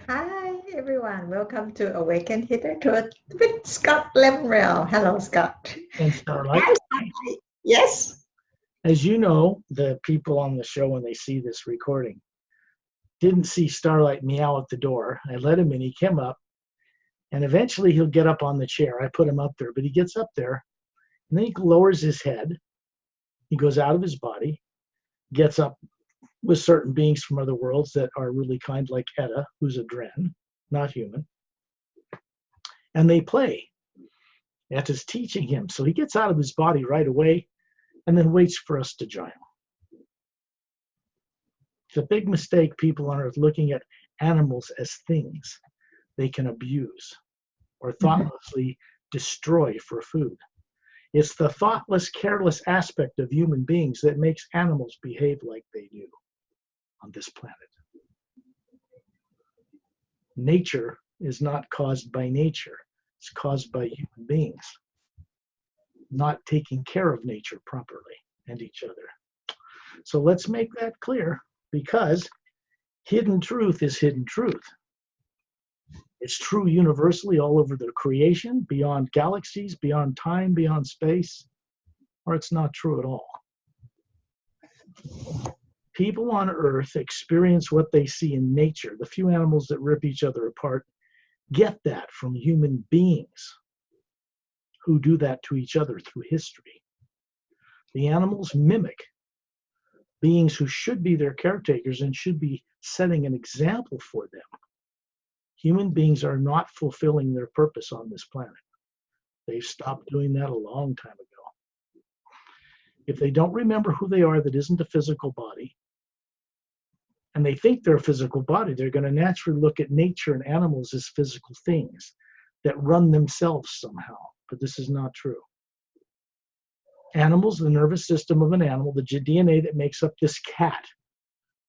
Hi, everyone. Welcome to Awaken Hidden Truth with Scott Lemrell. Hello, Scott. And Hi, Starlight, Scott. Yes. as you know, the people on the show, when they see this recording, didn't see Starlight meow at the door. I let him in, he came up, and eventually he'll get up on the chair. I put him up there, but he gets up there, and then he lowers his head. He goes out of his body, gets up with certain beings from other worlds that are really kind, like Etta, who's a Dren, not human, and they play. Etta's teaching him. So he gets out of his body right away and then waits for us to join him. It's a big mistake, people on Earth, looking at animals as things they can abuse or thoughtlessly destroy for food. It's the thoughtless, careless aspect of human beings that makes animals behave like they do on this planet. Nature is not caused by nature, it's caused by human beings not taking care of nature properly and each other. So let's make that clear, because hidden truth is hidden truth. It's true universally all over the creation, beyond galaxies, beyond time, beyond space, or it's not true at all. People on Earth experience what they see in nature. The few animals that rip each other apart get that from human beings who do that to each other through history. The animals mimic beings who should be their caretakers and should be setting an example for them. Human beings are not fulfilling their purpose on this planet. They've stopped doing that a long time ago. If they don't remember who they are, that isn't a physical body, and they think they're a physical body, they're going to naturally look at nature and animals as physical things that run themselves somehow. But this is not true. Animals, the nervous system of an animal, the DNA that makes up this cat,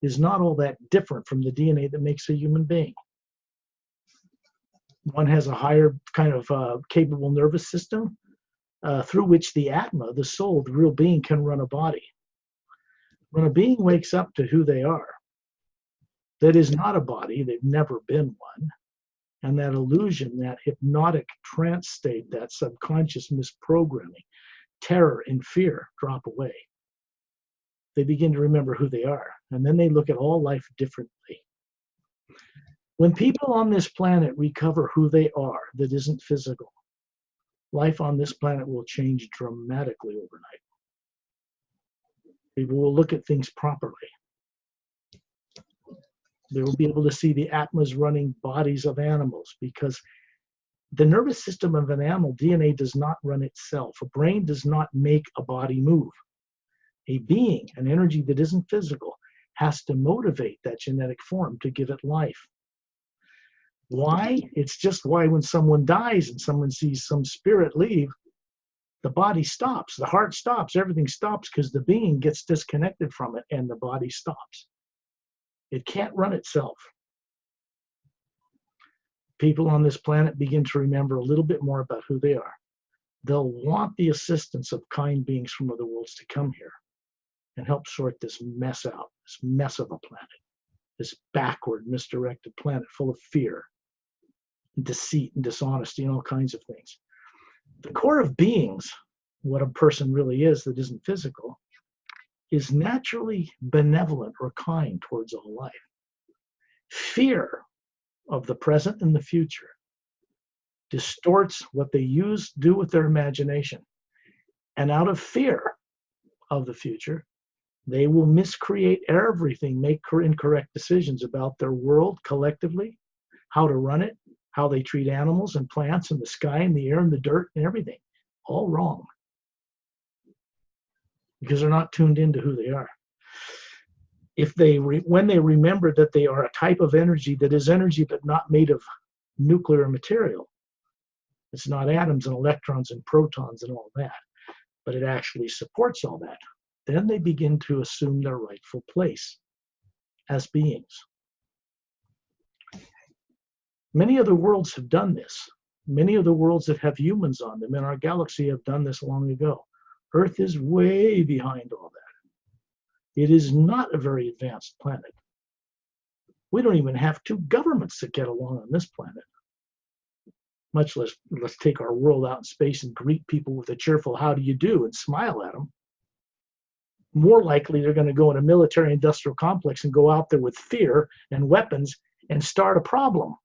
is not all that different from the DNA that makes a human being. One has a higher kind of capable nervous system through which the Atma, the soul, the real being, can run a body. When a being wakes up to who they are, that is not a body, they've never been one, and that illusion, that hypnotic trance state, that subconscious misprogramming, terror and fear drop away. They begin to remember who they are, and then they look at all life differently. When people on this planet recover who they are, that isn't physical, life on this planet will change dramatically overnight. People will look at things properly. They will be able to see the Atmas running bodies of animals, because the nervous system of an animal, DNA does not run itself. A brain does not make a body move. A being, an energy that isn't physical, has to motivate that genetic form to give it life. Why? It's just why when someone dies and someone sees some spirit leave, the body stops, the heart stops, everything stops, because the being gets disconnected from it and the body stops. It can't run itself. People on this planet begin to remember a little bit more about who they are. They'll want the assistance of kind beings from other worlds to come here and help sort this mess out, this mess of a planet, this backward, misdirected planet full of fear, and deceit and dishonesty and all kinds of things. The core of beings, what a person really is that isn't physical, is naturally benevolent or kind towards all life. Fear of the present and the future distorts what they do with their imagination. And out of fear of the future, they will miscreate everything, make incorrect decisions about their world collectively, how to run it, how they treat animals and plants and the sky and the air and the dirt and everything. All wrong. Because they're not tuned into who they are. If when they remember that they are a type of energy that is energy but not made of nuclear material, it's not atoms and electrons and protons and all that, but it actually supports all that, then they begin to assume their rightful place as beings. Many of the worlds have done this. Many of the worlds that have humans on them in our galaxy have done this long ago. Earth is way behind all that. It is not a very advanced planet. We don't even have two governments that get along on this planet. Much less, let's take our world out in space and greet people with a cheerful "how do you do" and smile at them. More likely, they're going to go in a military-industrial complex and go out there with fear and weapons and start a problem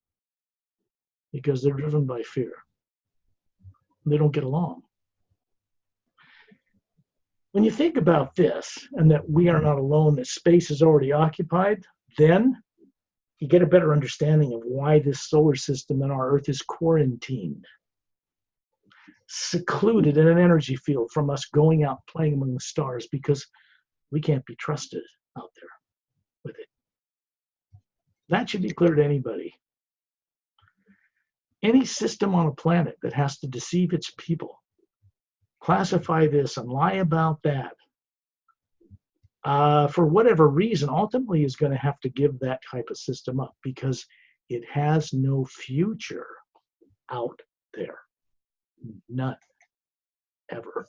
because they're driven by fear. They don't get along. When you think about this, and that we are not alone, that space is already occupied, then you get a better understanding of why this solar system and our Earth is quarantined, secluded in an energy field from us going out playing among the stars, because we can't be trusted out there with it. That should be clear to anybody. Any system on a planet that has to deceive its people, classify this and lie about that, for whatever reason, ultimately is going to have to give that type of system up, because it has no future out there. None. Ever.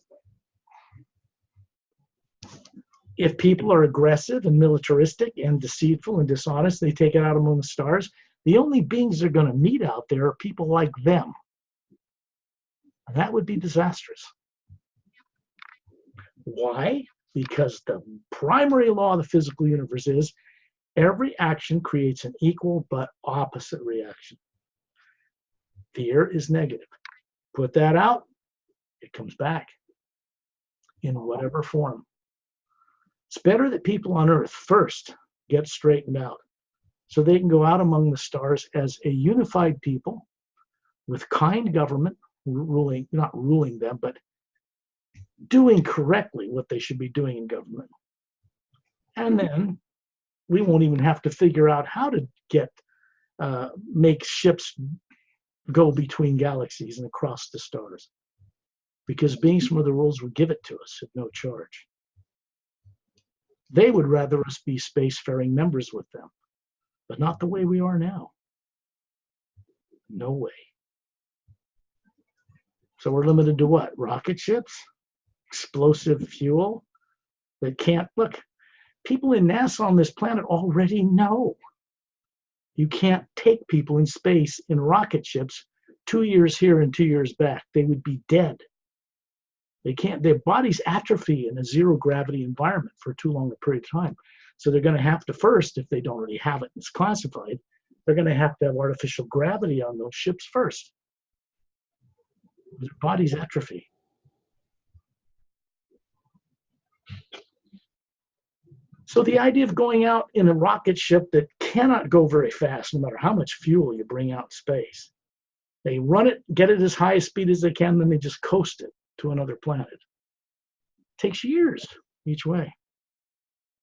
If people are aggressive and militaristic and deceitful and dishonest, they take it out among the stars. The only beings they're going to meet out there are people like them. And that would be disastrous. Why? Because the primary law of the physical universe is every action creates an equal but opposite reaction. Fear is negative. Put that out, it comes back in whatever form. It's better that people on Earth first get straightened out so they can go out among the stars as a unified people with kind government ruling, not ruling them, but doing correctly what they should be doing in government. And then we won't even have to figure out how to make ships go between galaxies and across the stars, because beings from other worlds would give it to us at no charge. They would rather us be spacefaring members with them, but not the way we are now. No way. So we're limited to what? Rocket ships? Explosive fuel that can't look. People in NASA on this planet already know you can't take people in space in rocket ships 2 years here and 2 years back. They would be dead. They can't, their bodies atrophy in a zero gravity environment for too long a period of time. So they're going to have to first, if they don't already have it and it's classified, they're going to have artificial gravity on those ships first. Their bodies atrophy. So the idea of going out in a rocket ship that cannot go very fast, no matter how much fuel you bring out in space, they run it, get it as high a speed as they can, then they just coast it to another planet. It takes years each way.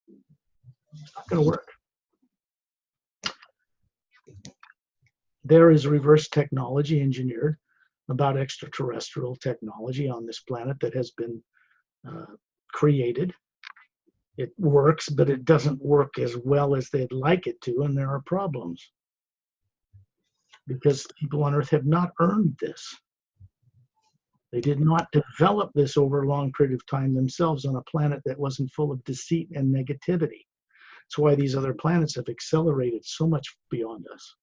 It's not going to work. There is reverse technology engineered about extraterrestrial technology on this planet that has been created. It works, but it doesn't work as well as they'd like it to, and there are problems. Because people on Earth have not earned this. They did not develop this over a long period of time themselves on a planet that wasn't full of deceit and negativity. That's why these other planets have accelerated so much beyond us.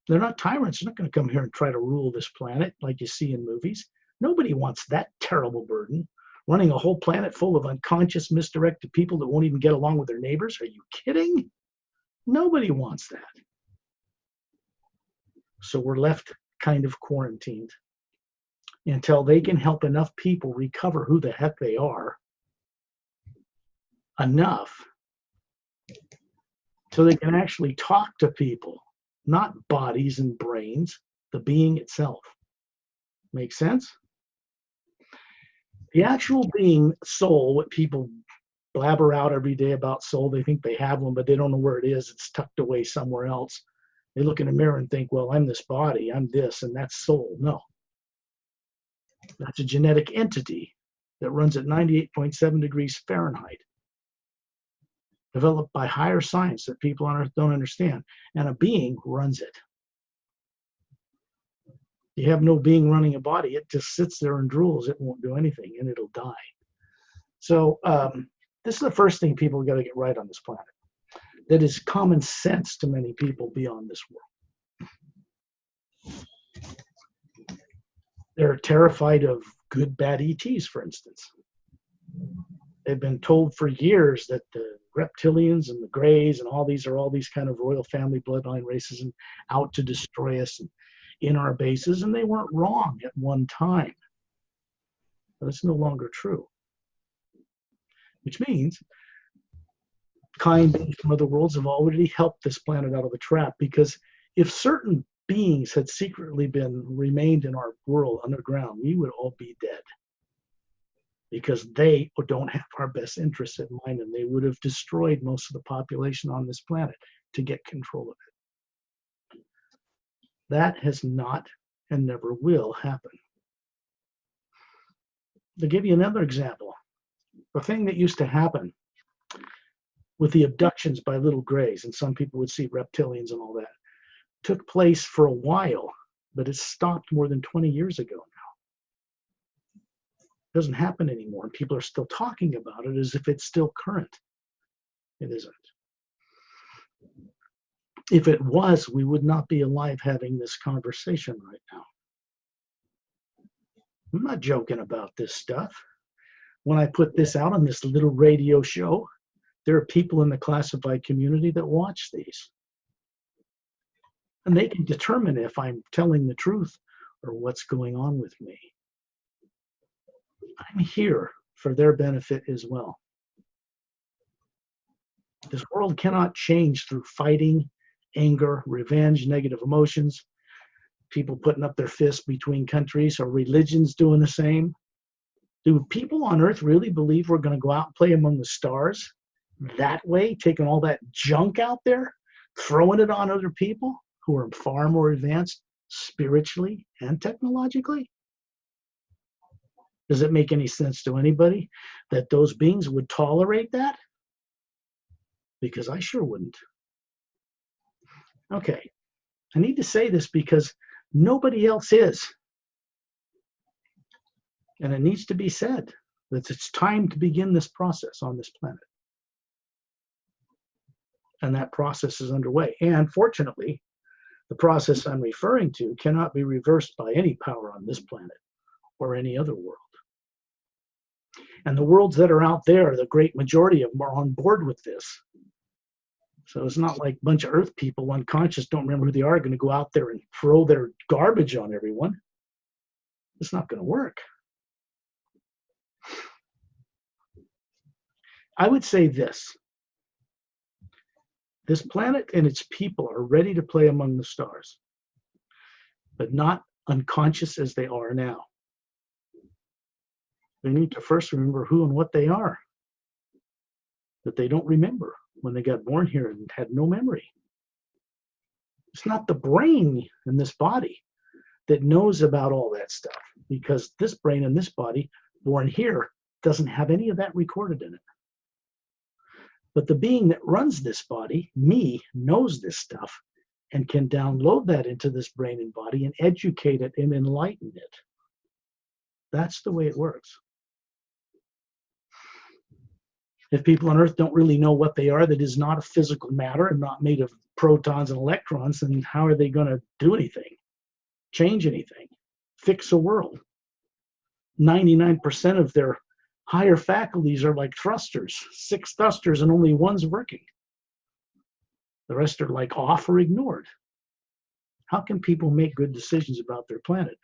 They're not tyrants. They're not going to come here and try to rule this planet like you see in movies. Nobody wants that terrible burden. Running a whole planet full of unconscious, misdirected people that won't even get along with their neighbors. Are you kidding? Nobody wants that. So we're left kind of quarantined until they can help enough people recover who the heck they are enough so they can actually talk to people, not bodies and brains, the being itself. Make sense? The actual being, soul, what people blabber out every day about soul, they think they have one, but they don't know where it is. It's tucked away somewhere else. They look in a mirror and think, well, I'm this body, I'm this, and that's soul. No. That's a genetic entity that runs at 98.7 degrees Fahrenheit, developed by higher science that people on Earth don't understand, and a being runs it. You have no being running a body. It just sits there and drools. It won't do anything, and it'll die. So this is the first thing people got to get right on this planet. that is common sense to many people beyond this world. They're terrified of good, bad ETs, for instance. They've been told for years that the reptilians and the greys and all these kind of royal family bloodline races and out to destroy us and in our bases, and they weren't wrong at one time. But it's no longer true. Which means kind beings from other worlds have already helped this planet out of the trap, because if certain beings had secretly remained in our world underground, we would all be dead, because they don't have our best interests in mind, and they would have destroyed most of the population on this planet to get control of it. That has not and never will happen. To give you another example, the thing that used to happen with the abductions by little grays, and some people would see reptilians and all that, took place for a while, but it stopped more than 20 years ago now. It doesn't happen anymore, and people are still talking about it as if it's still current. It isn't. If it was, we would not be alive having this conversation right now. I'm not joking about this stuff. When I put this out on this little radio show, there are people in the classified community that watch these. And they can determine if I'm telling the truth or what's going on with me. I'm here for their benefit as well. This world cannot change through fighting, anger, revenge, negative emotions, people putting up their fists between countries, or religions doing the same. Do people on Earth really believe we're going to go out and play among the stars that way, taking all that junk out there, throwing it on other people who are far more advanced spiritually and technologically? Does it make any sense to anybody that those beings would tolerate that? Because I sure wouldn't. Okay, I need to say this because nobody else is. And it needs to be said that it's time to begin this process on this planet. And that process is underway. And fortunately, the process I'm referring to cannot be reversed by any power on this planet or any other world. And the worlds that are out there, the great majority of them are on board with this. So it's not like a bunch of Earth people, unconscious, don't remember who they are, going to go out there and throw their garbage on everyone. It's not going to work. I would say this. This planet and its people are ready to play among the stars, but not unconscious as they are now. They need to first remember who and what they are, that they don't remember when they got born here and had no memory. It's not the brain in this body that knows about all that stuff, because this brain in this body, born here, doesn't have any of that recorded in it. But the being that runs this body, me, knows this stuff and can download that into this brain and body and educate it and enlighten it. That's the way it works. If people on Earth don't really know what they are, that is not a physical matter and not made of protons and electrons, then how are they going to do anything, change anything, fix a world? 99% of their higher faculties are like thrusters, 6 thrusters and only one's working. The rest are like off or ignored. How can people make good decisions about their planet,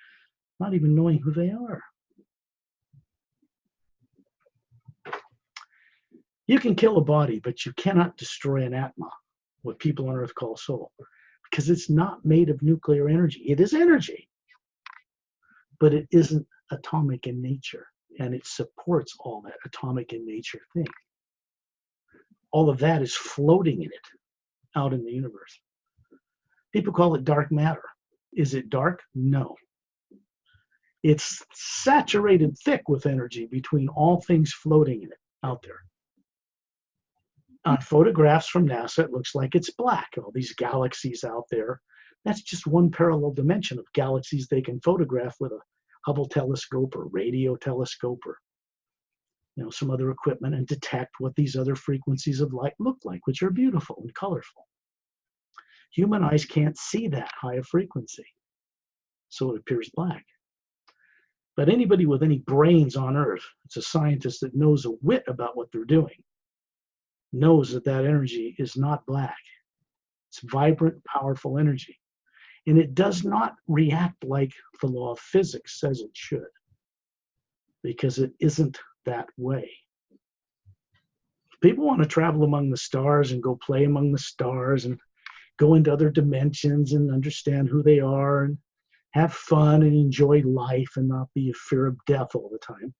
not even knowing who they are? You can kill a body, but you cannot destroy an atma, what people on Earth call soul, because it's not made of nuclear energy. It is energy, but it isn't atomic in nature, and it supports all that atomic in nature thing. All of that is floating in it, out in the universe. People call it dark matter. Is it dark? No. It's saturated thick with energy between all things floating in it, out there. On photographs from NASA, it looks like it's black. All these galaxies out there. That's just one parallel dimension of galaxies they can photograph with a Hubble telescope or radio telescope or some other equipment and detect what these other frequencies of light look like, which are beautiful and colorful. Human eyes can't see that high a frequency, so it appears black. But anybody with any brains on Earth, it's a scientist that knows a whit about what they're doing, knows that that energy is not black. It's vibrant, powerful energy. And it does not react like the law of physics says it should, because it isn't that way. People want to travel among the stars and go play among the stars and go into other dimensions and understand who they are and have fun and enjoy life and not be in fear of death all the time.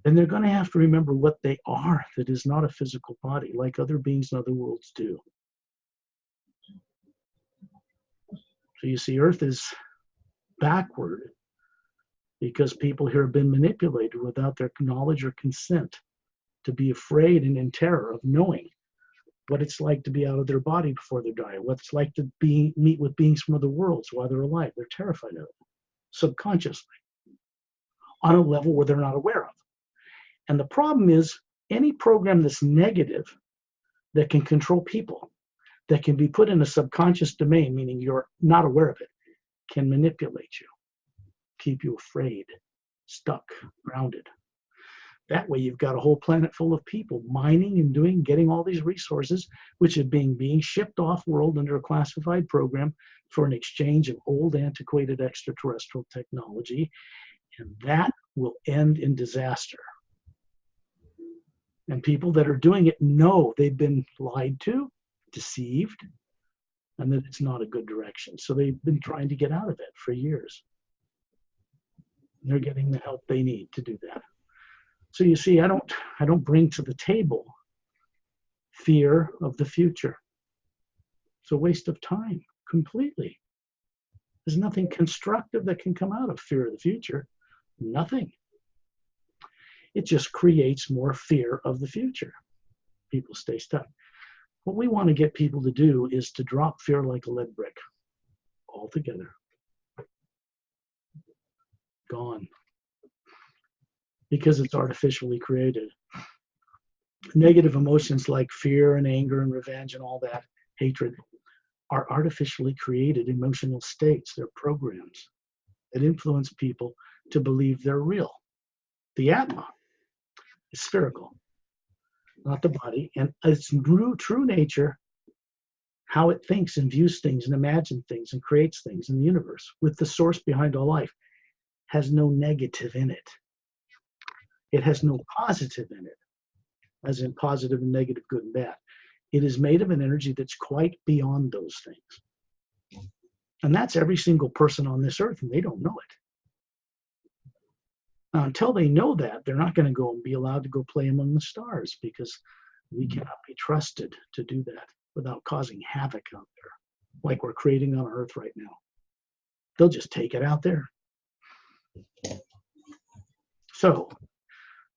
And they're going to have to remember what they are that is not a physical body, like other beings in other worlds do. So you see, Earth is backward because people here have been manipulated without their knowledge or consent to be afraid and in terror of knowing what it's like to be out of their body before they die, what it's like to meet with beings from other worlds while they're alive. They're terrified of it, subconsciously, on a level where they're not aware of. And the problem is, any program that's negative, that can control people, that can be put in a subconscious domain, meaning you're not aware of it, can manipulate you, keep you afraid, stuck, grounded. That way you've got a whole planet full of people mining and getting all these resources, which are being shipped off world under a classified program for an exchange of old, antiquated extraterrestrial technology. And that will end in disaster. And people that are doing it know they've been lied to, deceived, and that it's not a good direction. So they've been trying to get out of it for years. They're getting the help they need to do that. So you see, I don't bring to the table fear of the future. It's a waste of time, completely. There's nothing constructive that can come out of fear of the future. Nothing. It just creates more fear of the future. People stay stuck. What we want to get people to do is to drop fear like a lead brick altogether. Gone. Because it's artificially created. Negative emotions like fear and anger and revenge and all that, hatred, are artificially created emotional states. They're programs that influence people to believe they're real. The Atma is spherical, not the body, and its true nature, how it thinks and views things and imagines things and creates things in the universe with the source behind all life, has no negative in it. It has no positive in it, as in positive and negative, good and bad. It is made of an energy that's quite beyond those things. And that's every single person on this earth, and they don't know it. Now, until they know that, they're not going to go and be allowed to go play among the stars, because we cannot be trusted to do that without causing havoc out there, like we're creating on Earth right now. They'll just take it out there. So,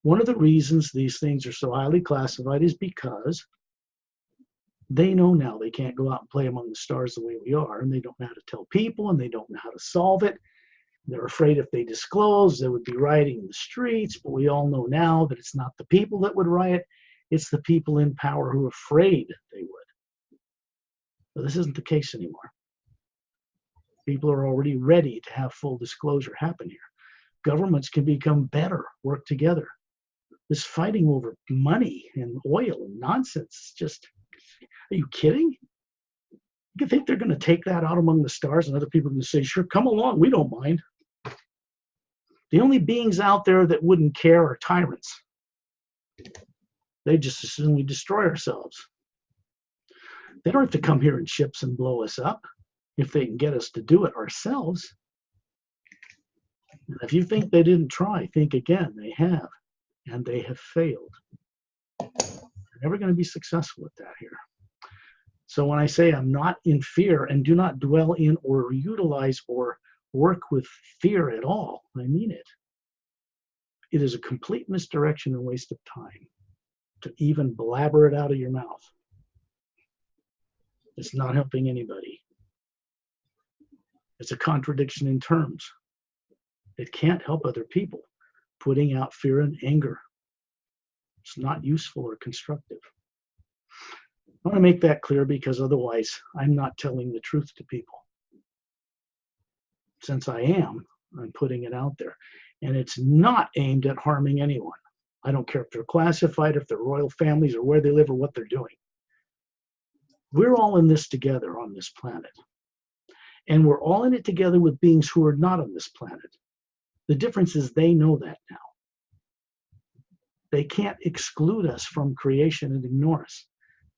one of the reasons these things are so highly classified is because they know now they can't go out and play among the stars the way we are, and they don't know how to tell people, and they don't know how to solve it. They're afraid if they disclose, they would be rioting in the streets, but we all know now that it's not the people that would riot, it's the people in power who are afraid they would. But this isn't the case anymore. People are already ready to have full disclosure happen here. Governments can become better, work together. This fighting over money and oil and nonsense, just, are you kidding? You think they're going to take that out among the stars and other people are going to say, sure, come along, we don't mind. The only beings out there that wouldn't care are tyrants. They just assume we destroy ourselves. They don't have to come here in ships and blow us up if they can get us to do it ourselves. And if you think they didn't try, think again. They have, and they have failed. They're never going to be successful at that here. So when I say I'm not in fear and do not dwell in or utilize or work with fear at all, I mean it. It is a complete misdirection and waste of time to even blabber it out of your mouth. It's not helping anybody. It's a contradiction in terms. It can't help other people. putting out fear and anger. It's not useful or constructive. I want to make that clear because otherwise I'm not telling the truth to people. Since I am, I'm putting it out there. And it's not aimed at harming anyone. I don't care if they're classified, if they're royal families, or where they live, or what they're doing. We're all in this together on this planet. And we're all in it together with beings who are not on this planet. The difference is they know that now. They can't exclude us from creation and ignore us.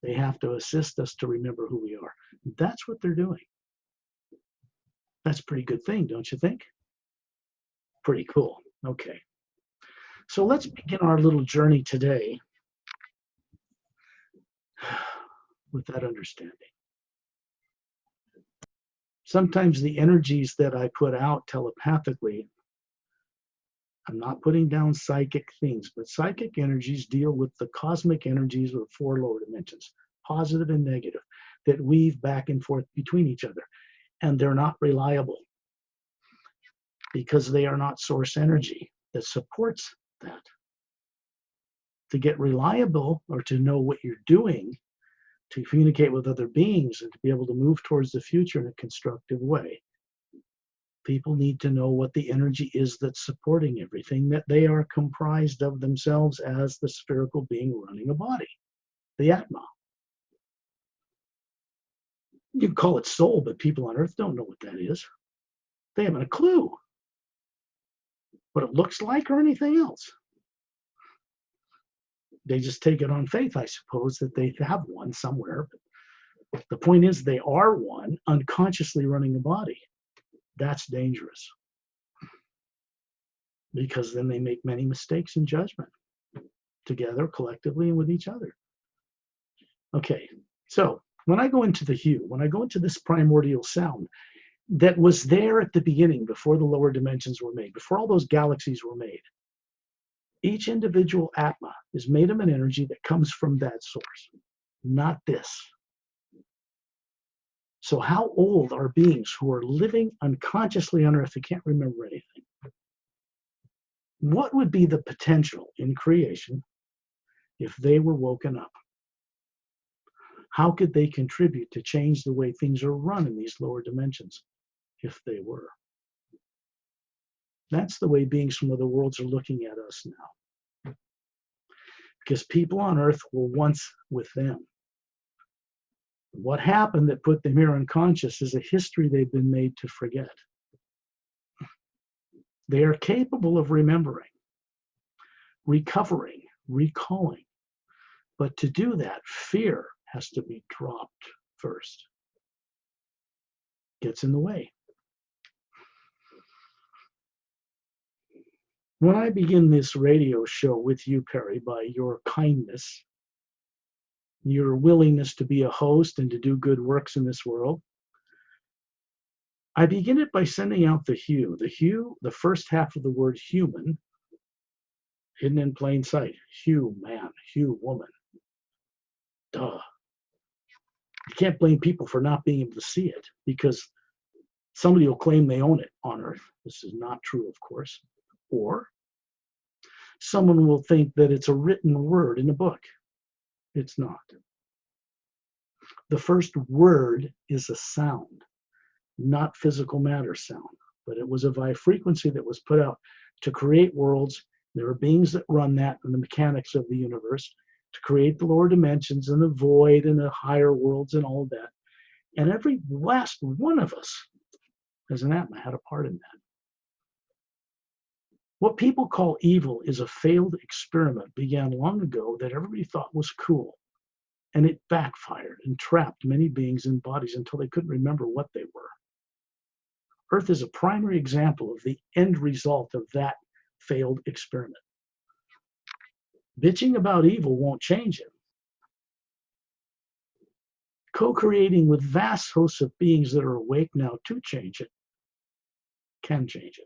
They have to assist us to remember who we are. That's what they're doing. That's a pretty good thing, don't you think? Pretty cool. Okay. So let's begin our little journey today with that understanding. Sometimes the energies that I put out telepathically, I'm not putting down psychic things, but psychic energies deal with the cosmic energies of the 4 lower dimensions, positive and negative, that weave back and forth between each other. And they're not reliable because they are not source energy that supports that. To get reliable, or to know what you're doing, to communicate with other beings and to be able to move towards the future in a constructive way, people need to know what the energy is that's supporting everything, that they are comprised of themselves as the spherical being running a body, the Atma. You call it soul, but people on Earth don't know what that is. They haven't a clue what it looks like or anything else. They just take it on faith, I suppose, that they have one somewhere. But the point is, they are one unconsciously running a body. That's dangerous, because then they make many mistakes in judgment, together, collectively, and with each other. Okay, so when I go into the hue, when I go into this primordial sound that was there at the beginning, before the lower dimensions were made, before all those galaxies were made, each individual Atma is made of an energy that comes from that source, not this. So how old are beings who are living unconsciously on Earth who can't remember anything? What would be the potential in creation if they were woken up? How could they contribute to change the way things are run in these lower dimensions if they were? That's the way beings from other worlds are looking at us now. Because people on Earth were once with them. What happened that put them here unconscious is a history they've been made to forget. They are capable of remembering, recovering, recalling. But to do that, fear has to be dropped first. Gets in the way. When I begin this radio show with you, Pari, by your kindness, your willingness to be a host and to do good works in this world, I begin it by sending out the hue. The hue, the first half of the word human, hidden in plain sight. Hue man, hue woman. Duh. You can't blame people for not being able to see it, because somebody will claim they own it on Earth. This is not true, of course. Or someone will think that it's a written word in a book. It's not. The first word is a sound, not physical matter sound, but it was a frequency that was put out to create worlds. There are beings that run that in the mechanics of the universe to create the lower dimensions and the void and the higher worlds and all of that. And every last one of us as an Atma had a part in that. What people call evil is a failed experiment, began long ago, that everybody thought was cool. And it backfired and trapped many beings in bodies until they couldn't remember what they were. Earth is a primary example of the end result of that failed experiment. Bitching about evil won't change it. Co-creating with vast hosts of beings that are awake now to change it can change it.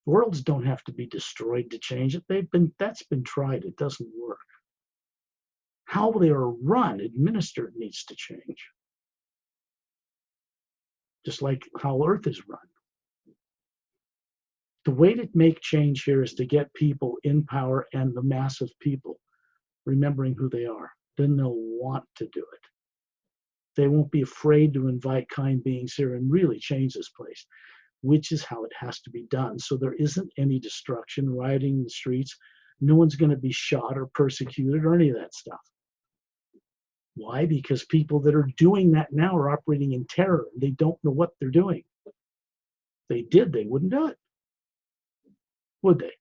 Worlds don't have to be destroyed to change it. That's been tried. It doesn't work. How they are run, administered, needs to change. Just like how Earth is run. The way to make change here is to get people in power and the mass of people remembering who they are. Then they'll want to do it. They won't be afraid to invite kind beings here and really change this place, which is how it has to be done. So there isn't any destruction, rioting in the streets. No one's going to be shot or persecuted or any of that stuff. Why? Because people that are doing that now are operating in terror. They don't know what they're doing. If they did, they wouldn't do it. Would they?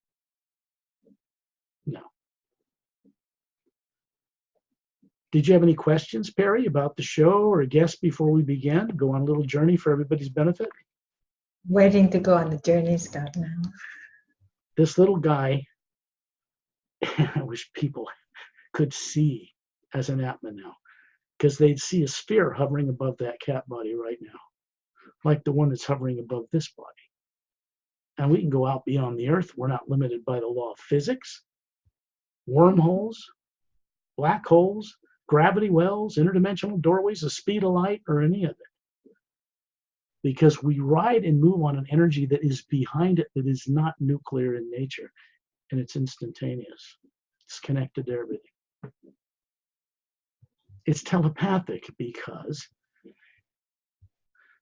No. Did you have any questions, Pari, about the show or a guest before we begin? Go on a little journey for everybody's benefit. Waiting to go on the journey, Scott, now. This little guy, I wish people could see as an Atman now, because they'd see a sphere hovering above that cat body right now, like the one that's hovering above this body. And we can go out beyond the earth. We're not limited by the law of physics, wormholes, black holes, gravity wells, interdimensional doorways, the speed of light, or any of it. Because we ride and move on an energy that is behind it, that is not nuclear in nature, and it's instantaneous. It's connected to everything. It's telepathic because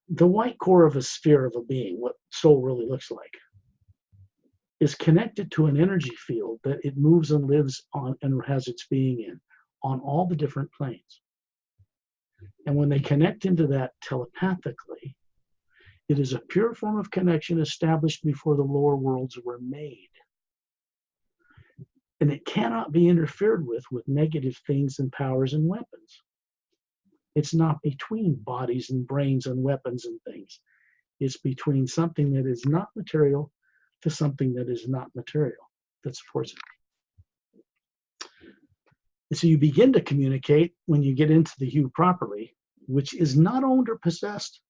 the white core of a sphere of a being, what soul really looks like, is connected to an energy field that it moves and lives on and has its being in on all the different planes. And when they connect into that telepathically, it is a pure form of connection established before the lower worlds were made. And it cannot be interfered with negative things and powers and weapons. It's not between bodies and brains and weapons and things. It's between something that is not material to something that is not material that supports it. And so you begin to communicate when you get into the hue properly, which is not owned or possessed,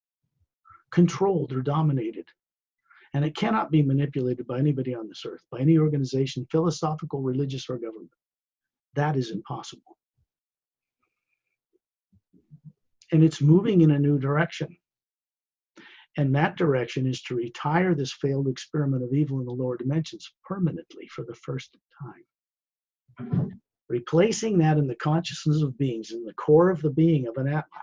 controlled or dominated. And it cannot be manipulated by anybody on this earth, by any organization, philosophical, religious, or government. That is impossible. And it's moving in a new direction. And that direction is to retire this failed experiment of evil in the lower dimensions permanently for the first time. Replacing that in the consciousness of beings, in the core of the being of an Atma,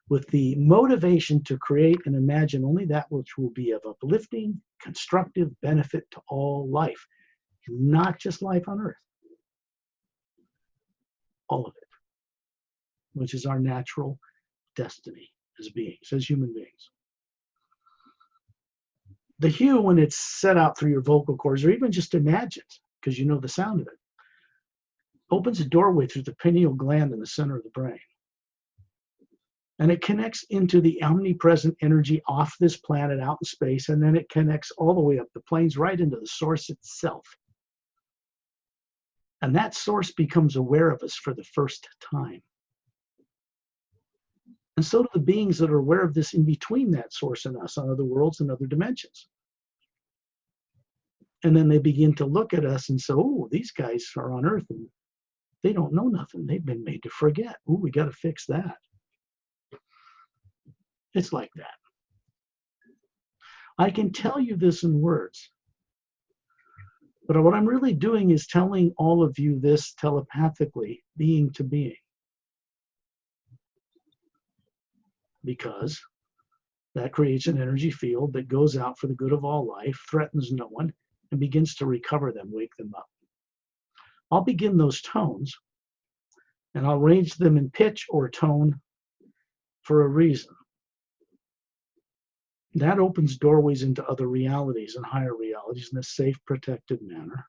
with the motivation to create and imagine only that which will be of uplifting, constructive benefit to all life, not just life on earth. All of it, which is our natural destiny as beings, as human beings. The hue, when it's set out through your vocal cords, or even just imagined, because you know the sound of it, opens a doorway through the pineal gland in the center of the brain. And it connects into the omnipresent energy off this planet out in space, and then it connects all the way up the planes right into the source itself. And that source becomes aware of us for the first time. And so do the beings that are aware of this in between that source and us on other worlds and other dimensions. And then they begin to look at us and say, oh, these guys are on Earth and they don't know nothing. They've been made to forget. Oh, we got to fix that. It's like that. I can tell you this in words, but what I'm really doing is telling all of you this telepathically, being to being. Because that creates an energy field that goes out for the good of all life, threatens no one, and begins to recover them, wake them up. I'll begin those tones, and I'll range them in pitch or tone for a reason. That opens doorways into other realities and higher realities in a safe, protected manner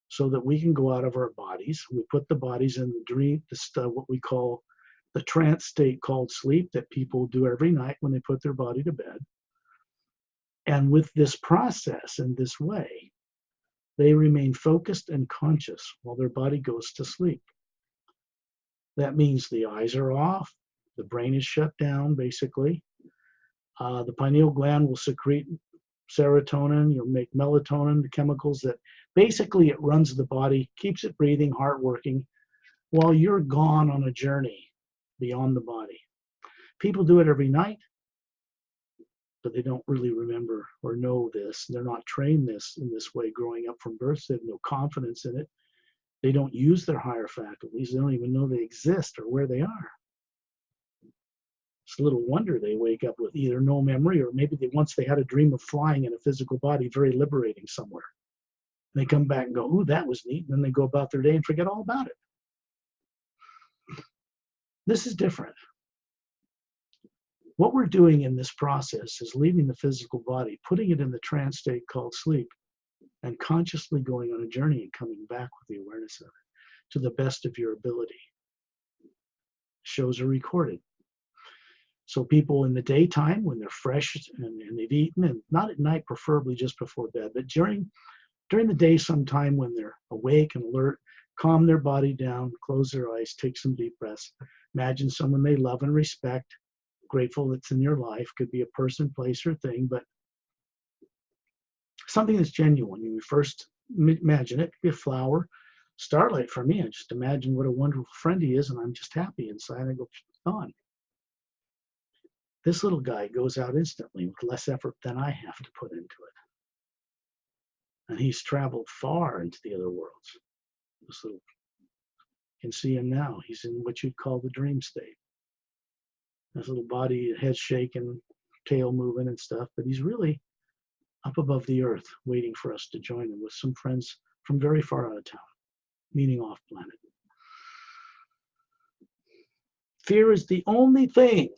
so that we can go out of our bodies. We put the bodies in the dream, what we call the trance state called sleep that people do every night when they put their body to bed. And with this process and this way, they remain focused and conscious while their body goes to sleep. That means the eyes are off, the brain is shut down, basically. The pineal gland will secrete serotonin, you'll make melatonin, the chemicals that basically it runs the body, keeps it breathing, heart working, while you're gone on a journey beyond the body. People do it every night. but they don't really remember or know this. They're not trained in this way growing up from birth. So they have no confidence in it. They don't use their higher faculties. They don't even know they exist or where they are. It's little wonder they wake up with either no memory, or maybe once they had a dream of flying in a physical body, very liberating somewhere. And they come back and go, ooh, that was neat. And then they go about their day and forget all about it. This is different. What we're doing in this process is leaving the physical body, putting it in the trance state called sleep, and consciously going on a journey and coming back with the awareness of it to the best of your ability. Shows are recorded. So people in the daytime, when they're fresh and they've eaten, and not at night, preferably just before bed, but during the day sometime when they're awake and alert, calm their body down, close their eyes, take some deep breaths. Imagine someone they love and respect, grateful that's in your life. Could be a person, place, or thing, but something that's genuine. You first imagine it. Could be a flower, starlight for me. I just imagine what a wonderful friend he is, and I'm just happy inside. I go, on. This little guy goes out instantly with less effort than I have to put into it. And he's traveled far into the other worlds. This little, you can see him now. He's in what you'd call the dream state. His little body, head shaking, tail moving and stuff, but he's really up above the earth, waiting for us to join him with some friends from very far out of town, meaning off planet. Fear is the only thing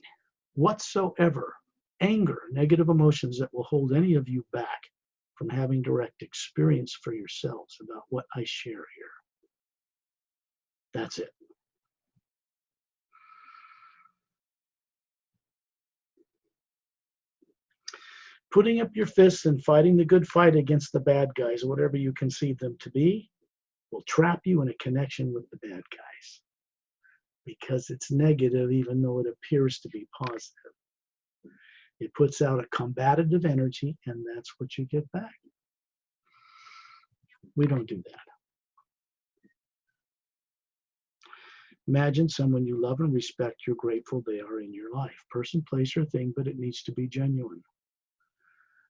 whatsoever, anger, negative emotions, that will hold any of you back from having direct experience for yourselves about what I share here. That's it. Putting up your fists and fighting the good fight against the bad guys, whatever you conceive them to be, will trap you in a connection with the bad guys, because it's negative even though it appears to be positive. It puts out a combative energy, and that's what you get back. We don't do that. Imagine someone you love and respect, you're grateful they are in your life. Person, place, or thing, but it needs to be genuine.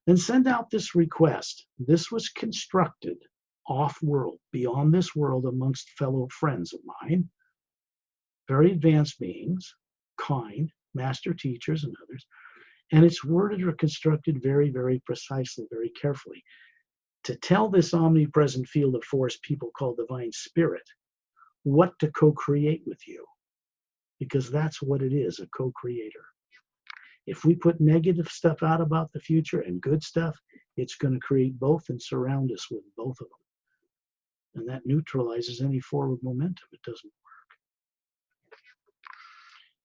Then send out this request. This was constructed off-world, beyond this world, amongst fellow friends of mine, very advanced beings, kind, master teachers and others, and it's worded or constructed very, very precisely, very carefully, to tell this omnipresent field of force people call divine spirit what to co-create with you, because that's what it is, a co-creator. If we put negative stuff out about the future and good stuff, it's going to create both and surround us with both of them. And that neutralizes any forward momentum. It doesn't work.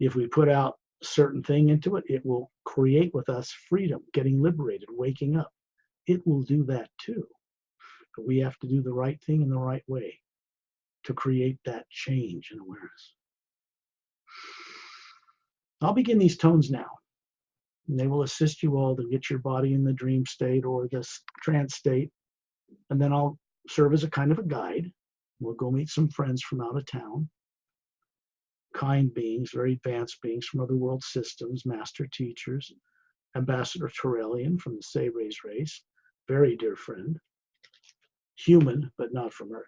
If we put out a certain thing into it, it will create with us freedom, getting liberated, waking up. It will do that too. But we have to do the right thing in the right way to create that change in awareness. I'll begin these tones now. And they will assist you all to get your body in the dream state or this trance state. And then I'll serve as a kind of a guide. We'll go meet some friends from out of town. Kind beings, very advanced beings from other world systems, master teachers, Ambassador Torellian from the Sabres race, very dear friend. Human, but not from Earth.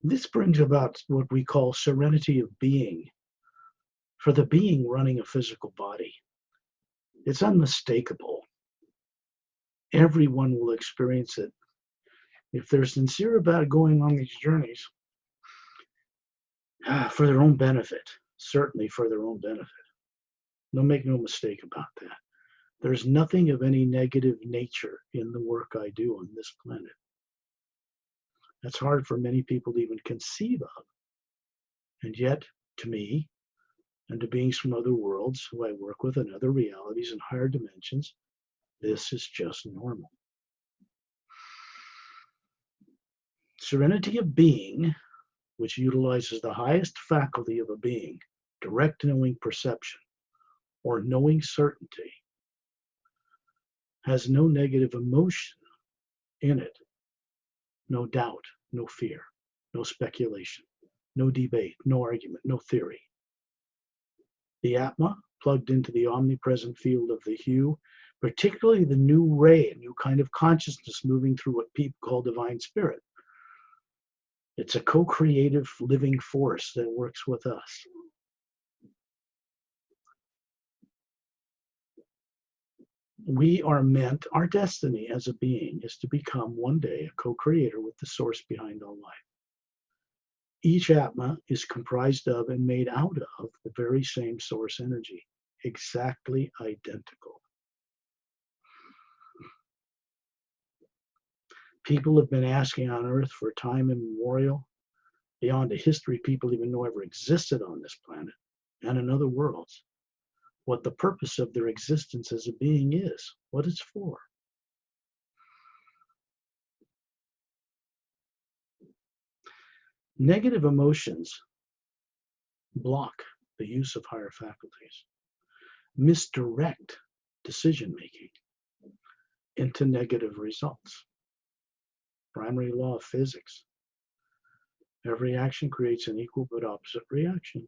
This brings about what we call serenity of being for the being running a physical body. It's unmistakable. Everyone will experience it. If they're sincere about going on these journeys, for their own benefit, certainly for their own benefit. No, make no mistake about that. There's nothing of any negative nature in the work I do on this planet. That's hard for many people to even conceive of. And yet, to me, and to beings from other worlds who I work with in other realities and higher dimensions, this is just normal. Serenity of being, which utilizes the highest faculty of a being, direct knowing perception, or knowing certainty, has no negative emotion in it, no doubt, no fear, no speculation, no debate, no argument, no theory. The Atma, plugged into the omnipresent field of the hue, particularly the new ray, a new kind of consciousness moving through what people call divine spirit. It's a co-creative living force that works with us. We are meant, our destiny as a being is to become one day a co-creator with the source behind all life. Each Atma is comprised of and made out of the very same source energy. exactly identical. People have been asking on Earth for time immemorial, beyond a history people even know ever existed on this planet and in other worlds, what the purpose of their existence as a being is, what it's for. Negative emotions block the use of higher faculties, misdirect decision making into negative results. Primary law of physics. Every action creates an equal but opposite reaction.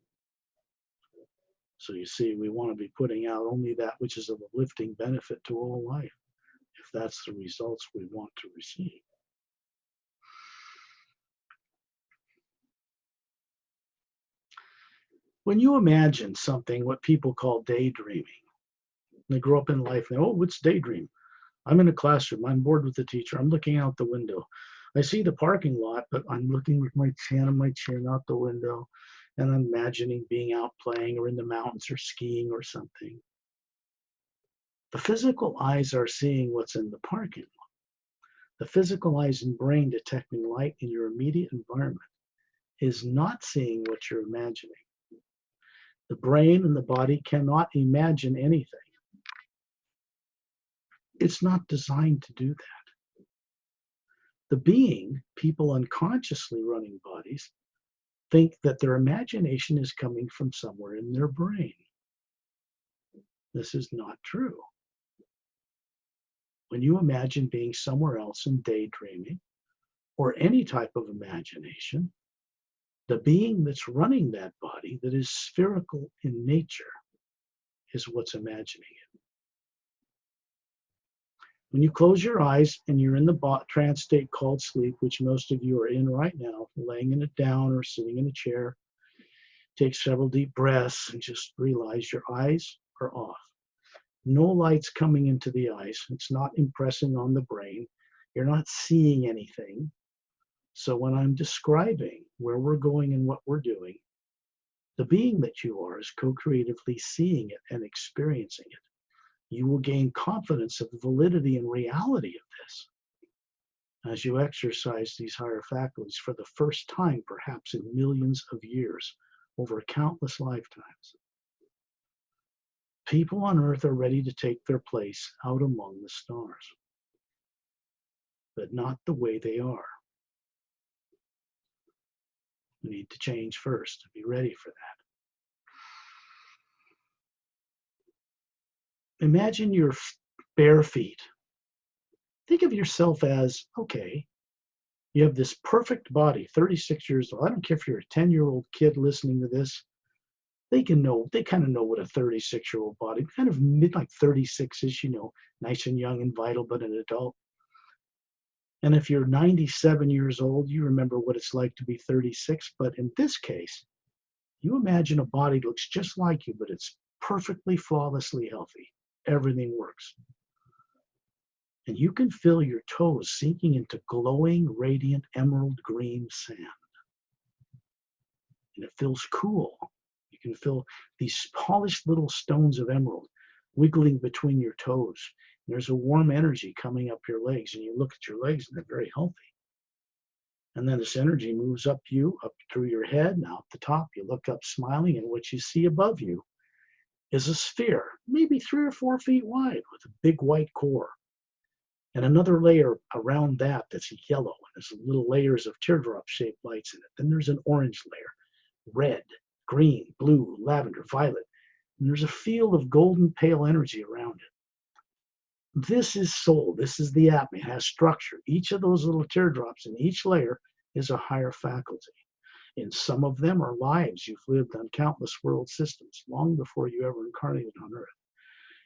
So you see, we want to be putting out only that which is of uplifting benefit to all life, if that's the results we want to receive. When you imagine something, what people call daydreaming, they grow up in life and they, oh, what's daydream? I'm in a classroom, I'm bored with the teacher, I'm looking out the window. I see the parking lot, but I'm looking with my hand on my chin out the window, and I'm imagining being out playing or in the mountains or skiing or something. The physical eyes are seeing what's in the parking lot. The physical eyes and brain detecting light in your immediate environment is not seeing what you're imagining. The brain and the body cannot imagine anything. It's not designed to do that. The being, people unconsciously running bodies, think that their imagination is coming from somewhere in their brain. This is not true. When you imagine being somewhere else in daydreaming or any type of imagination, the being that's running that body that is spherical in nature is what's imagining it. When you close your eyes and you're in the trance state called sleep, which most of you are in right now, laying in it down or sitting in a chair, take several deep breaths and just realize your eyes are off. No light's coming into the eyes. It's not impressing on the brain. You're not seeing anything. So when I'm describing where we're going and what we're doing, the being that you are is co-creatively seeing it and experiencing it. You will gain confidence of the validity and reality of this as you exercise these higher faculties for the first time, perhaps in millions of years, over countless lifetimes. People on Earth are ready to take their place out among the stars, but not the way they are. We need to change first to be ready for that. Imagine your bare feet. Think of yourself as, okay, you have this perfect body, 36 years old. I don't care if you're a 10-year-old kid listening to this. They kind of know what a 36-year-old body, kind of mid like 36-ish, nice and young and vital, but an adult. And if you're 97 years old, you remember what it's like to be 36. But in this case, you imagine a body that looks just like you, but it's perfectly, flawlessly healthy. Everything works. And you can feel your toes sinking into glowing, radiant, emerald green sand. And it feels cool. You can feel these polished little stones of emerald wiggling between your toes. And there's a warm energy coming up your legs, and you look at your legs and they're very healthy. And then this energy moves up you, up through your head, and out the top. You look up smiling, and what you see above you is a sphere, maybe 3 or 4 feet wide, with a big white core. And another layer around that that's yellow, and there's little layers of teardrop-shaped lights in it. Then there's an orange layer, red, green, blue, lavender, violet. And there's a field of golden pale energy around it. This is soul. This is the Atma. It has structure. Each of those little teardrops in each layer is a higher faculty. In some of them are lives you've lived on countless world systems long before you ever incarnated on Earth.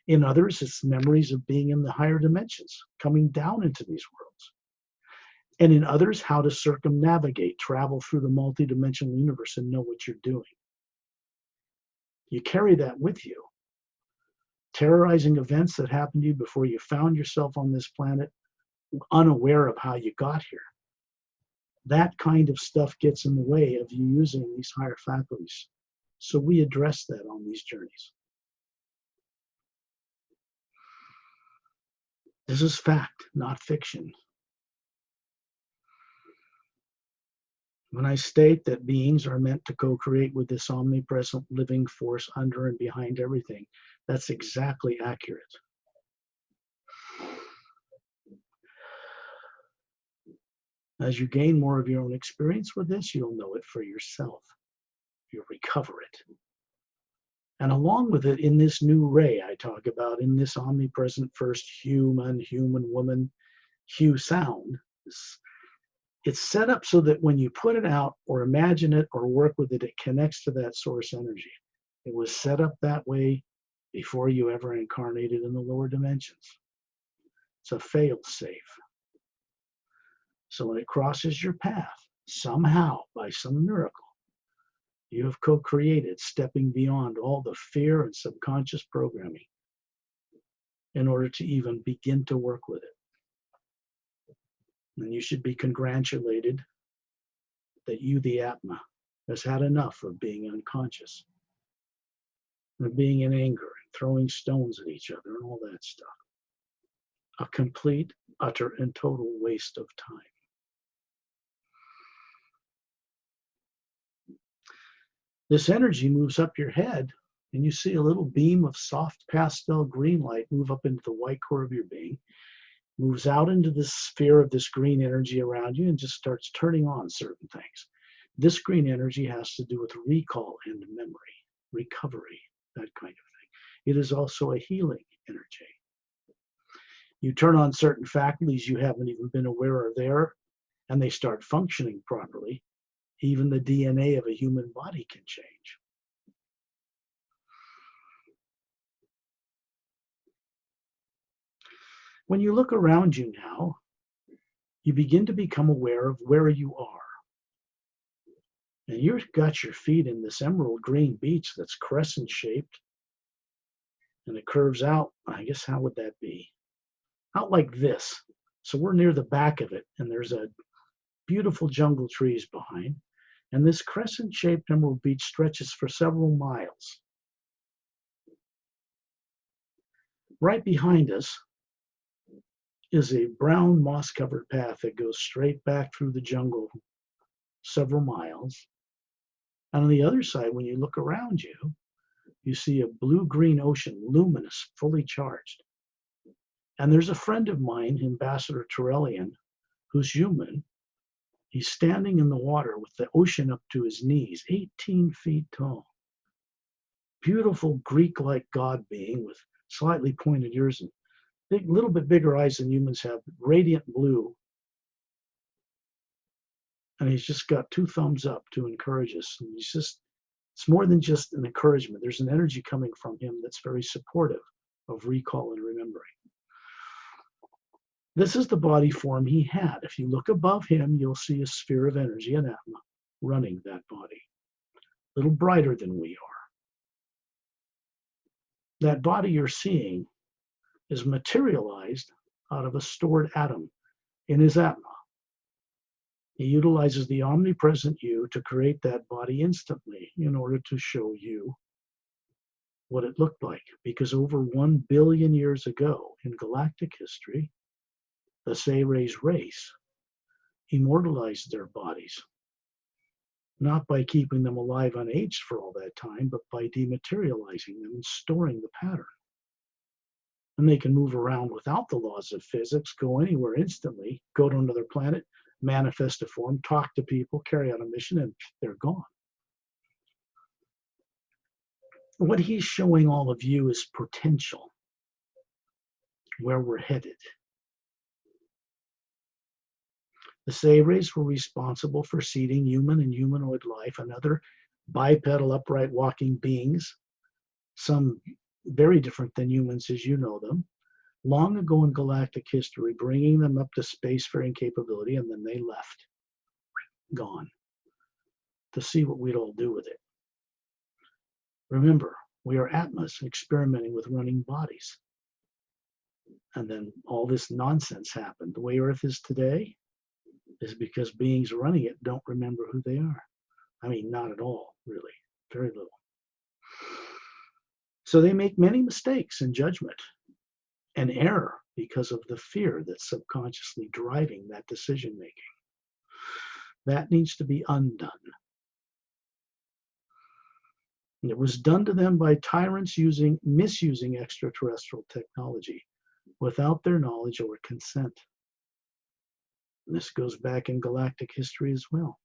In others, it's memories of being in the higher dimensions, coming down into these worlds. And in others, how to circumnavigate, travel through the multidimensional universe and know what you're doing. You carry that with you. Terrorizing events that happened to you before you found yourself on this planet, unaware of how you got here. That kind of stuff gets in the way of you using these higher faculties. So we address that on these journeys. This is fact, not fiction. When I state that beings are meant to co-create with this omnipresent living force under and behind everything, that's exactly accurate. As you gain more of your own experience with this, you'll know it for yourself. You'll recover it. And along with it, in this new ray I talk about, in this omnipresent first human woman, hue sound, it's set up so that when you put it out or imagine it or work with it, it connects to that source energy. It was set up that way before you ever incarnated in the lower dimensions. It's a fail-safe. So when it crosses your path, somehow, by some miracle, you have co-created, stepping beyond all the fear and subconscious programming in order to even begin to work with it. And you should be congratulated that you, the Atma, has had enough of being unconscious, of being in anger, and throwing stones at each other and all that stuff. A complete, utter, and total waste of time. This energy moves up your head, and you see a little beam of soft pastel green light move up into the white core of your being, moves out into the sphere of this green energy around you, and just starts turning on certain things. This green energy has to do with recall and memory, recovery, that kind of thing. It is also a healing energy. You turn on certain faculties you haven't even been aware are there, and they start functioning properly. Even the DNA of a human body can change. When you look around you now, you begin to become aware of where you are. And you've got your feet in this emerald green beach that's crescent shaped, and it curves out. I guess, how would that be? Out like this. So we're near the back of it, and there's a beautiful jungle trees behind. And this crescent-shaped emerald beach stretches for several miles. Right behind us is a brown moss-covered path that goes straight back through the jungle several miles. And on the other side, when you look around you, you see a blue-green ocean, luminous, fully charged. And there's a friend of mine, Ambassador Torellian, who's human. He's standing in the water with the ocean up to his knees, 18 feet tall. Beautiful Greek-like god being with slightly pointed ears and big, little bit bigger eyes than humans have, radiant blue. And he's just got two thumbs up to encourage us. And it's more than just an encouragement. There's an energy coming from him that's very supportive of recall and remembering. This is the body form he had. If you look above him, you'll see a sphere of energy, an Atma, running that body. A little brighter than we are. That body you're seeing is materialized out of a stored atom in his Atma. He utilizes the omnipresent you to create that body instantly in order to show you what it looked like. Because over 1 billion years ago in galactic history, the Seres race immortalized their bodies, not by keeping them alive unaged for all that time, but by dematerializing them and storing the pattern. And they can move around without the laws of physics, go anywhere instantly, go to another planet, manifest a form, talk to people, carry out a mission, and they're gone. What he's showing all of you is potential, where we're headed. The Seres were responsible for seeding human and humanoid life and other bipedal upright walking beings, some very different than humans as you know them, long ago in galactic history, bringing them up to spacefaring capability, and then they left, gone, to see what we'd all do with it. Remember, we are Atmas experimenting with running bodies. And then all this nonsense happened. The way Earth is today is because beings running it don't remember who they are. I mean, not at all, really. Very little. So they make many mistakes in judgment and error because of the fear that's subconsciously driving that decision making. That needs to be undone. And it was done to them by tyrants misusing extraterrestrial technology without their knowledge or consent. And this goes back in galactic history as well.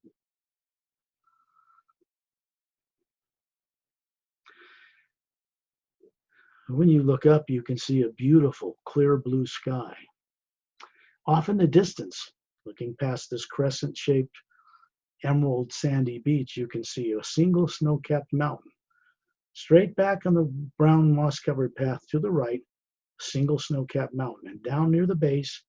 When you look up, you can see a beautiful, clear blue sky. Off in the distance, looking past this crescent-shaped, emerald sandy beach, you can see a single snow-capped mountain. Straight back on the brown moss-covered path to the right, a single snow-capped mountain. And down near the base,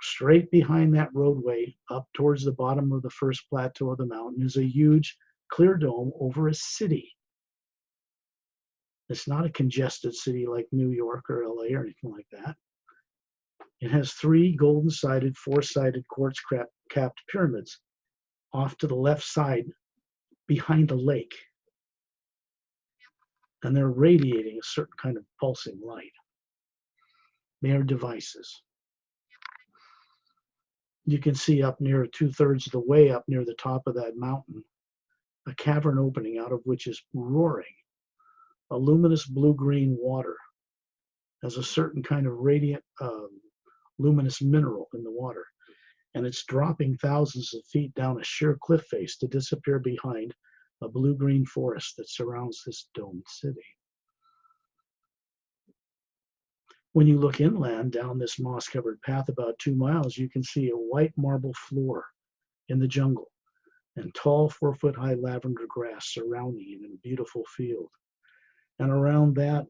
straight behind that roadway, up towards the bottom of the first plateau of the mountain, is a huge, clear dome over a city. It's not a congested city like New York or LA or anything like that. It has 3 golden-sided, 4-sided quartz-capped pyramids off to the left side behind a lake. And they're radiating a certain kind of pulsing light. They are devices. You can see up near 2/3 of the way up near the top of that mountain, a cavern opening out of which is roaring. A luminous blue-green water has a certain kind of radiant, luminous mineral in the water. And it's dropping thousands of feet down a sheer cliff face to disappear behind a blue-green forest that surrounds this domed city. When you look inland down this moss-covered path about 2 miles, you can see a white marble floor in the jungle and tall 4-foot-high lavender grass surrounding it in a beautiful field. And around that,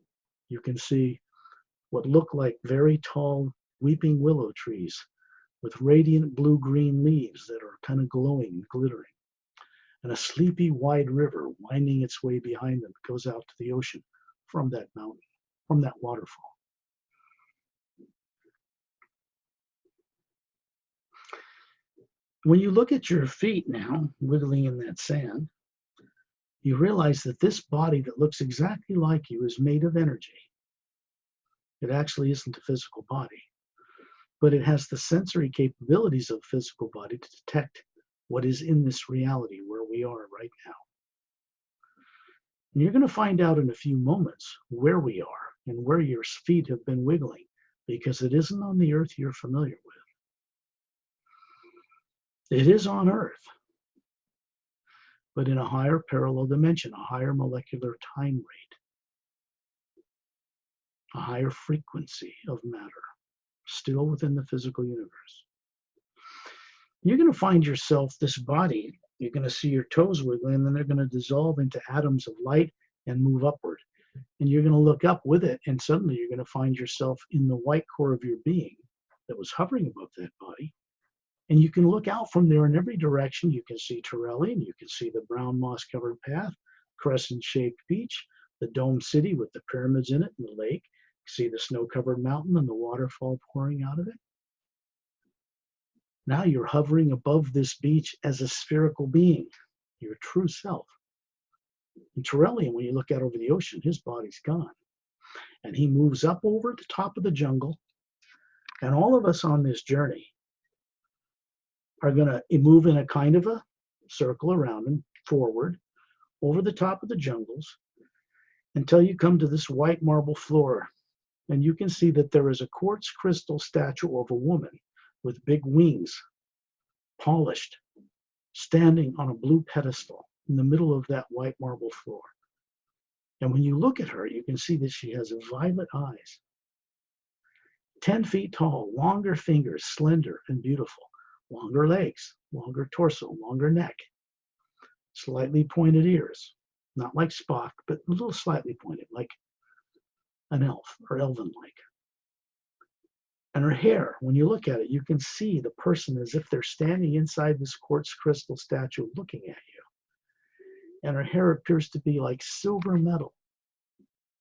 you can see what look like very tall weeping willow trees with radiant blue-green leaves that are kind of glowing and glittering. And a sleepy, wide river winding its way behind them goes out to the ocean from that mountain, from that waterfall. When you look at your feet now, wiggling in that sand, you realize that this body that looks exactly like you is made of energy. It actually isn't a physical body, but it has the sensory capabilities of a physical body to detect what is in this reality where we are right now. And you're going to find out in a few moments where we are and where your feet have been wiggling, because it isn't on the earth you're familiar with. It is on Earth, but in a higher parallel dimension, a higher molecular time rate, a higher frequency of matter, still within the physical universe. You're going to find yourself, this body, you're going to see your toes wiggling, and then they're going to dissolve into atoms of light and move upward. And you're going to look up with it, and suddenly you're going to find yourself in the white core of your being that was hovering above that body. And you can look out from there in every direction. You can see Torelli, and you can see the brown moss-covered path, crescent-shaped beach, the domed city with the pyramids in it, and the lake. You see the snow-covered mountain and the waterfall pouring out of it. Now you're hovering above this beach as a spherical being, your true self. And Torelli, when you look out over the ocean, his body's gone. And he moves up over the top of the jungle. And all of us on this journey are going to move in a kind of a circle around him, forward, over the top of the jungles, until you come to this white marble floor. And you can see that there is a quartz crystal statue of a woman with big wings, polished, standing on a blue pedestal in the middle of that white marble floor. And when you look at her, you can see that she has violet eyes, 10 feet tall, longer fingers, slender and beautiful, longer legs, longer torso, longer neck, slightly pointed ears, not like Spock, but a little slightly pointed, like an elf or elven-like. And her hair, when you look at it, you can see the person as if they're standing inside this quartz crystal statue looking at you. And her hair appears to be like silver metal.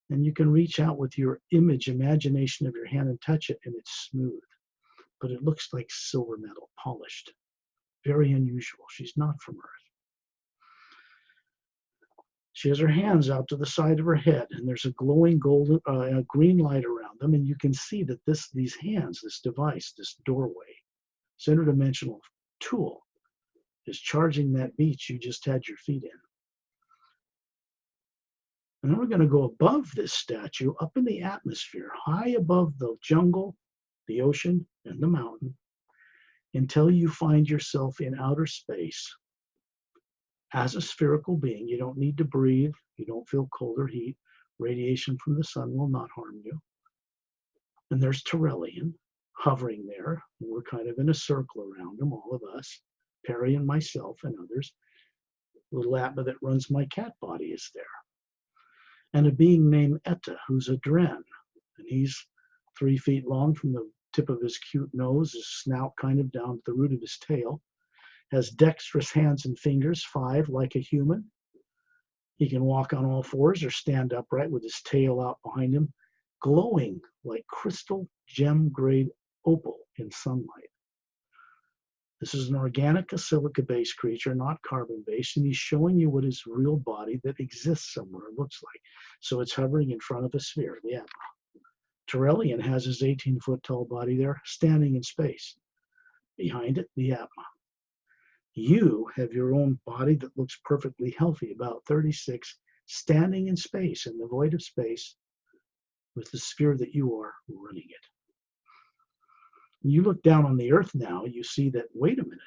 And you can reach out with your imagination of your hand and touch it, and it's smooth. But it looks like silver metal, polished. Very unusual. She's not from Earth. She has her hands out to the side of her head, and there's a glowing green light around around them, and you can see that these hands, this device, this doorway, this interdimensional tool is charging that beach you just had your feet in. And then we're going to go above this statue, up in the atmosphere, high above the jungle, the ocean, and the mountain, until you find yourself in outer space as a spherical being. You don't need to breathe. You don't feel cold or heat. Radiation from the sun will not harm you. And there's Torellian hovering there. We're kind of in a circle around him, all of us, Pari and myself and others. Little Atma that runs my cat body is there. And a being named Etta, who's a Dren. And he's 3 feet long from the tip of his cute nose, his snout kind of down to the root of his tail. Has dexterous hands and fingers, 5, like a human. He can walk on all 4s or stand upright with his tail out behind him, glowing like crystal gem-grade opal in sunlight. This is an organic silica-based creature, not carbon-based, and he's showing you what his real body that exists somewhere looks like. So it's hovering in front of a sphere, the Atma. Torellian has his 18-foot-tall body there, standing in space. Behind it, the Atma. You have your own body that looks perfectly healthy, about 36, standing in space, in the void of space, with the sphere that you are running it. You look down on the earth now, you see that, wait a minute,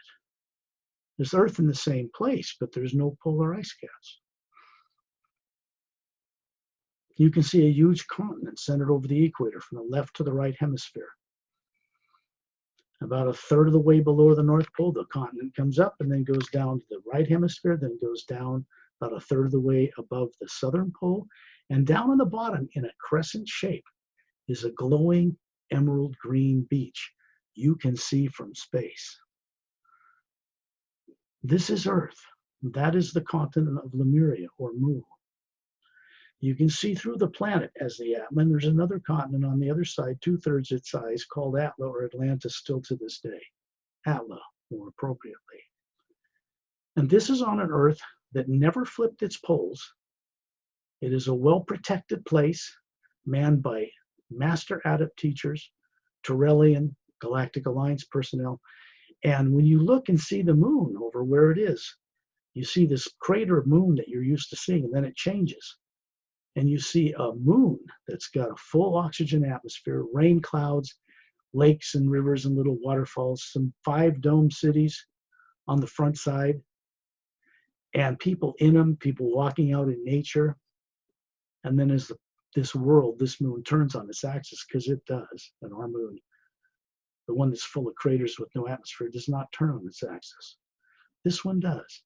there's earth in the same place, but there's no polar ice caps. You can see a huge continent centered over the equator from the left to the right hemisphere. About a third of the way below the North Pole, the continent comes up and then goes down to the right hemisphere, then goes down about a third of the way above the southern pole. And down on the bottom, in a crescent shape, is a glowing emerald green beach you can see from space. This is Earth. That is the continent of Lemuria, or Mu. You can see through the planet as the Atma, and there's another continent on the other side, 2/3 its size, called Atla or Atlantis still to this day. Atla, more appropriately. And this is on an Earth that never flipped its poles. It is a well-protected place manned by master adept teachers, Torellian, Galactic Alliance personnel. And when you look and see the moon over where it is, you see this crater of moon that you're used to seeing, and then it changes. And you see a moon that's got a full oxygen atmosphere, rain clouds, lakes and rivers and little waterfalls, some 5 dome cities on the front side, and people in them, people walking out in nature. And then as this world, this moon turns on its axis, because it does, and our moon, the one that's full of craters with no atmosphere, does not turn on its axis. This one does.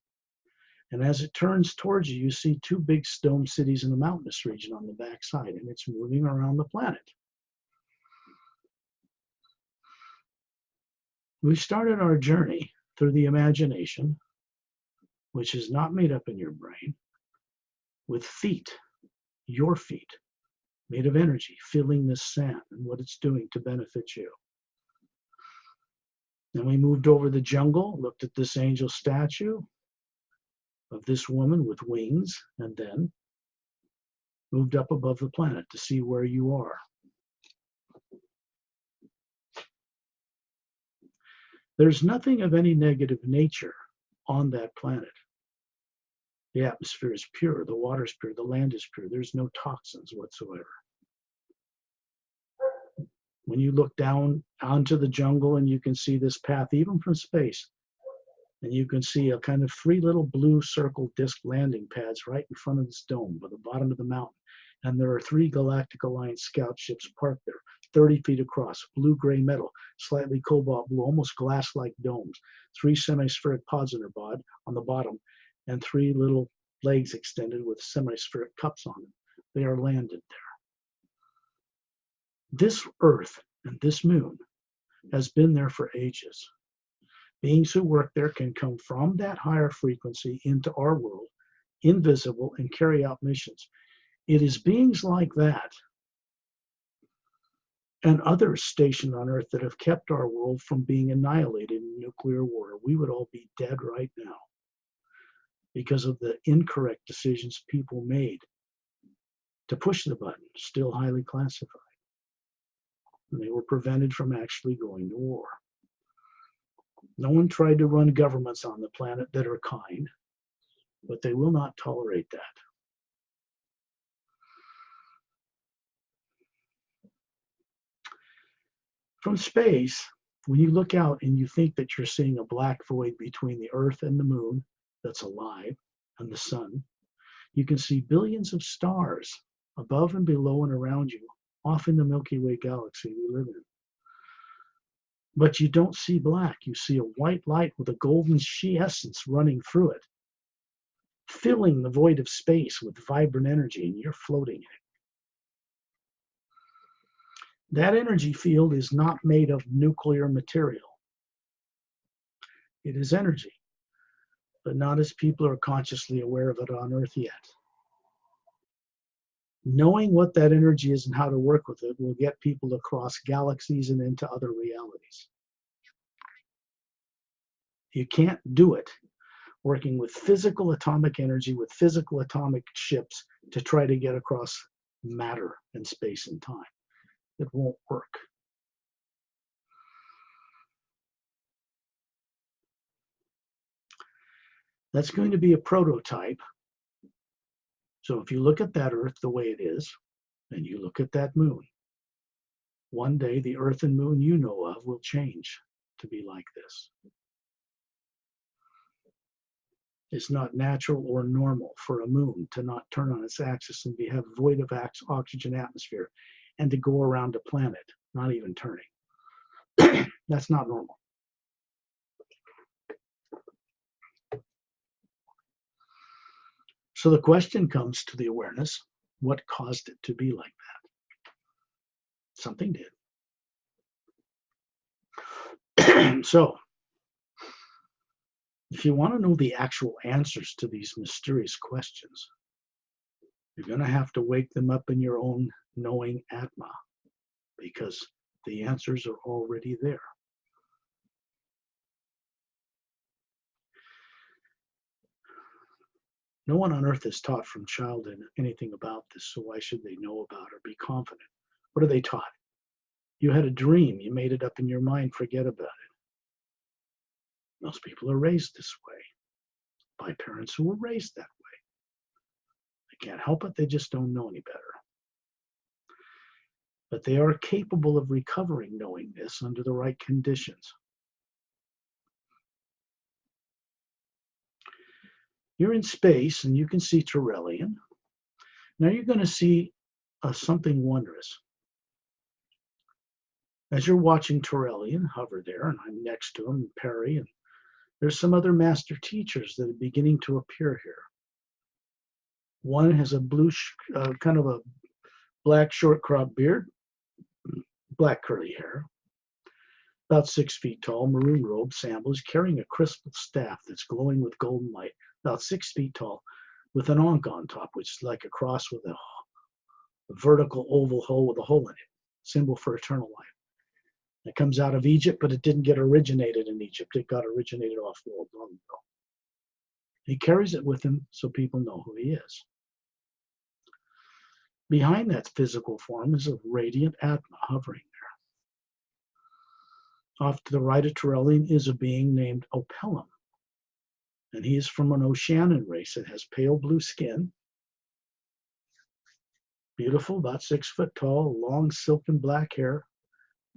And as it turns towards you, you see 2 big dome cities in the mountainous region on the back side, and it's moving around the planet. We started our journey through the imagination, which is not made up in your brain, with feet, your feet, made of energy, feeling this sand and what it's doing to benefit you. Then we moved over the jungle, looked at this angel statue of this woman with wings, and then moved up above the planet to see where you are. There's nothing of any negative nature on that planet. The atmosphere is pure, the water is pure, the land is pure. There's no toxins whatsoever. When you look down onto the jungle and you can see this path even from space, and you can see a kind of 3 little blue circle disc landing pads right in front of this dome by the bottom of the mountain. And there are 3 Galactic Alliance scout ships parked there, 30 feet across, blue-gray metal, slightly cobalt blue, almost glass-like domes, 3 semi-spheric pods on the bottom, and 3 little legs extended with semi-spheric cups on them. They are landed there. This Earth and this moon has been there for ages. Beings who work there can come from that higher frequency into our world, invisible, and carry out missions. It is beings like that and others stationed on Earth that have kept our world from being annihilated in nuclear war. We would all be dead right now because of the incorrect decisions people made to push the button, still highly classified. and they were prevented from actually going to war. No one tried to run governments on the planet that are kind, but they will not tolerate that. From space, when you look out and you think that you're seeing a black void between the Earth and the moon that's alive and the sun, you can see billions of stars above and below and around you, off in the Milky Way galaxy we live in. But you don't see black. You see a white light with a golden essence running through it, filling the void of space with vibrant energy, and you're floating in it. That energy field is not made of nuclear material. It is energy, but not as people are consciously aware of it on Earth yet. Knowing what that energy is and how to work with it will get people across galaxies and into other realities. You can't do it working with physical atomic energy, with physical atomic ships to try to get across matter and space and time. It won't work. That's going to be a prototype. So if you look at that Earth the way it is, and you look at that moon, one day the Earth and moon you know of will change to be like this. It's not natural or normal for a moon to not turn on its axis and have void of oxygen atmosphere and to go around a planet, not even turning. That's not normal. So the question comes to the awareness, what caused it to be like that? Something did. So if you want to know the actual answers to these mysterious questions, you're going to have to wake them up in your own knowing Atma, because the answers are already there. No one on earth is taught from childhood anything about this, so why should they know about or be confident? What are they taught? You had a dream, you made it up in your mind, forget about it. Most people are raised this way by parents who were raised that way. They can't help it, they just don't know any better. But they are capable of recovering knowing this under the right conditions. You're in space and you can see Turelian. Now you're going to see something wondrous. As you're watching Turelian hover there, and I'm next to him, Pari, and there's some other master teachers that are beginning to appear here. One has a blue, kind of a black short crop beard, black curly hair, about 6 feet tall, maroon robe, sandals, carrying a crystal staff that's glowing with golden light, about 6 feet tall, with an ankh on top, which is like a cross with a vertical oval hole with a hole in it, symbol for eternal life. It comes out of Egypt, but it didn't get originated in Egypt. It got originated off-world long ago. He carries it with him so people know who he is. Behind that physical form is a radiant Atma hovering there. Off to the right of Turelian is a being named Opelum. And he is from an Oceanian race that has pale blue skin, beautiful, about 6 foot tall, long silken black hair,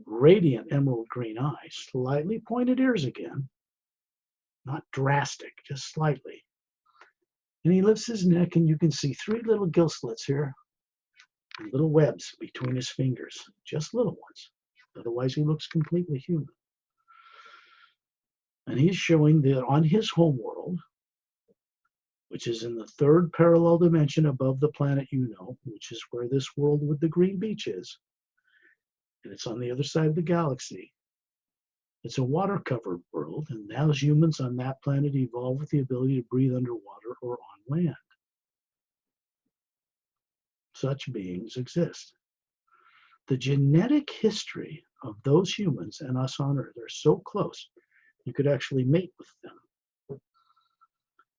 radiant emerald green eyes, slightly pointed ears again, not drastic, just slightly. And he lifts his neck and you can see 3 little gill slits here, and little webs between his fingers, just little ones. Otherwise he looks completely human. And he's showing that on his home world, which is in the 3rd parallel dimension above the planet you know, which is where this world with the green beach is, and it's on the other side of the galaxy. It's a water-covered world, and now humans on that planet evolve with the ability to breathe underwater or on land. Such beings exist. The genetic history of those humans and us on Earth are so close, you could actually mate with them.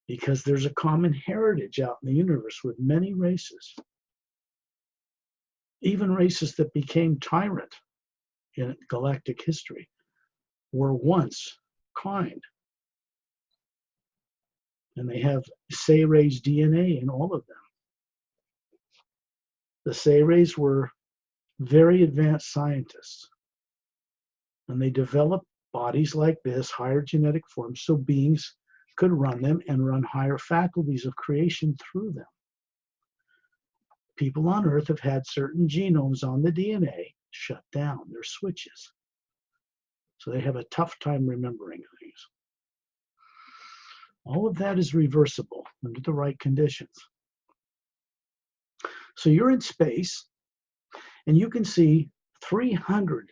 Because there's a common heritage out in the universe with many races. Even races that became tyrant in galactic history were once kind. And they have Sayre's DNA in all of them. The Sayres were very advanced scientists, and they developed bodies like this, higher genetic forms, so beings could run them and run higher faculties of creation through them. People on Earth have had certain genomes on the DNA shut down, their switches. So they have a tough time remembering things. All of that is reversible under the right conditions. So you're in space, and you can see 300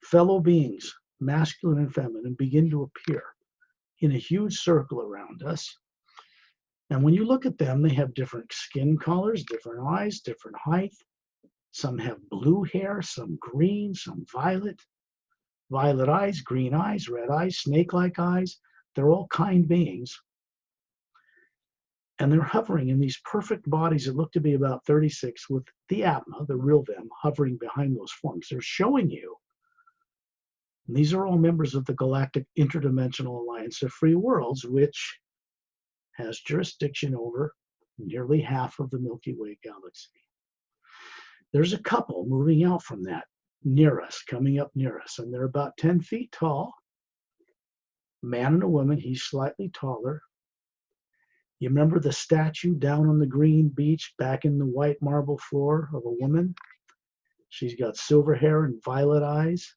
fellow beings, masculine and feminine, begin to appear in a huge circle around us. And when you look at them, they have different skin colors, different eyes, different height. Some have blue hair, some green, some violet. Violet eyes, green eyes, red eyes, snake-like eyes. They're all kind beings. And they're hovering in these perfect bodies that look to be about 36 with the Atma, the real them, hovering behind those forms. They're showing you, and these are all members of the Galactic Interdimensional Alliance of Free Worlds, which has jurisdiction over nearly half of the Milky Way galaxy. There's a couple moving out from that near us, coming up near us, and they're about 10 feet tall. Man and a woman, he's slightly taller. You remember the statue down on the green beach back in the white marble floor of a woman? She's got silver hair and violet eyes,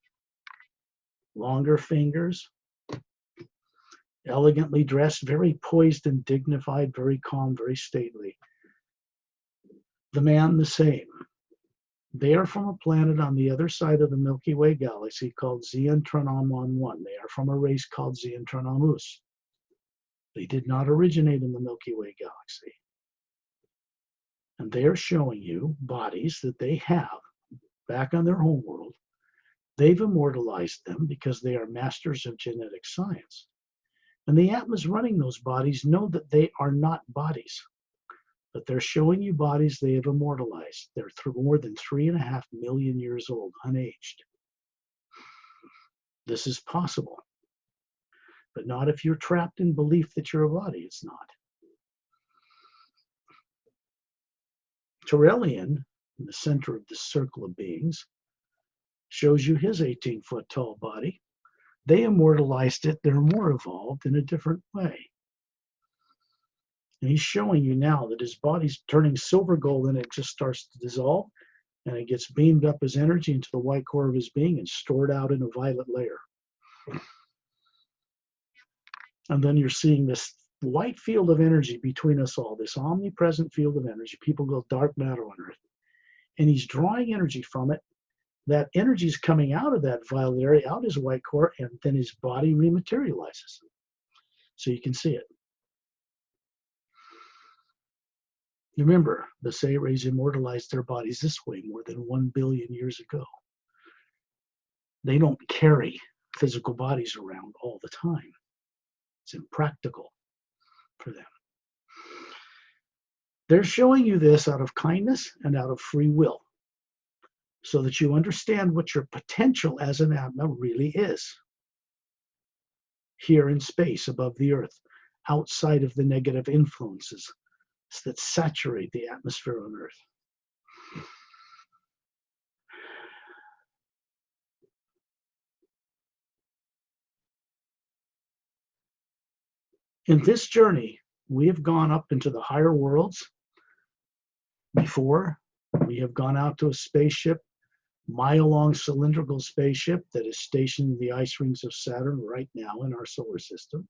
longer fingers, elegantly dressed, very poised and dignified, very calm, very stately. The man the same. They are from a planet on the other side of the Milky Way galaxy called Zeontranomon 1. They are from a race called Zeontranomus. They did not originate in the Milky Way galaxy. And they are showing you bodies that they have back on their home world. They've immortalized them because they are masters of genetic science. And the Atmas running those bodies know that they are not bodies, but they're showing you bodies they have immortalized. They're more than 3.5 million years old, unaged. This is possible, but not if you're trapped in belief that you're a body. It's not. Torellian, in the center of this circle of beings, shows you his 18-foot tall body. They immortalized it. They're more evolved in a different way. And he's showing you now that his body's turning silver gold and it just starts to dissolve and it gets beamed up as energy into the white core of his being and stored out in a violet layer. And then you're seeing this white field of energy between us all, this omnipresent field of energy. People go dark matter on Earth. And he's drawing energy from it. That energy is coming out of that violet area, out his white core, and then his body rematerializes. So you can see it. Remember, the Sayres immortalized their bodies this way more than 1 billion years ago. They don't carry physical bodies around all the time. It's impractical for them. They're showing you this out of kindness and out of free will, so that you understand what your potential as an Atma really is. Here in space, above the Earth, outside of the negative influences that saturate the atmosphere on Earth. In this journey, we have gone up into the higher worlds before. We have gone out to a spaceship, mile-long cylindrical spaceship that is stationed in the ice rings of Saturn right now in our solar system.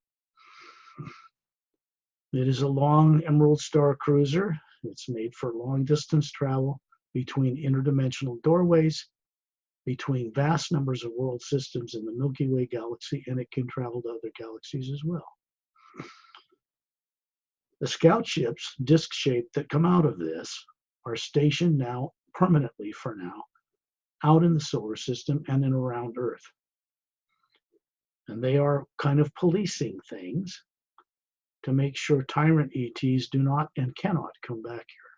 It is a long Emerald Star cruiser. It's made for long-distance travel between interdimensional doorways, between vast numbers of world systems in the Milky Way galaxy, and it can travel to other galaxies as well. The scout ships, disc-shaped, that come out of this are stationed now, permanently for now, out in the solar system and in around Earth. And they are kind of policing things to make sure tyrant ETs do not and cannot come back here.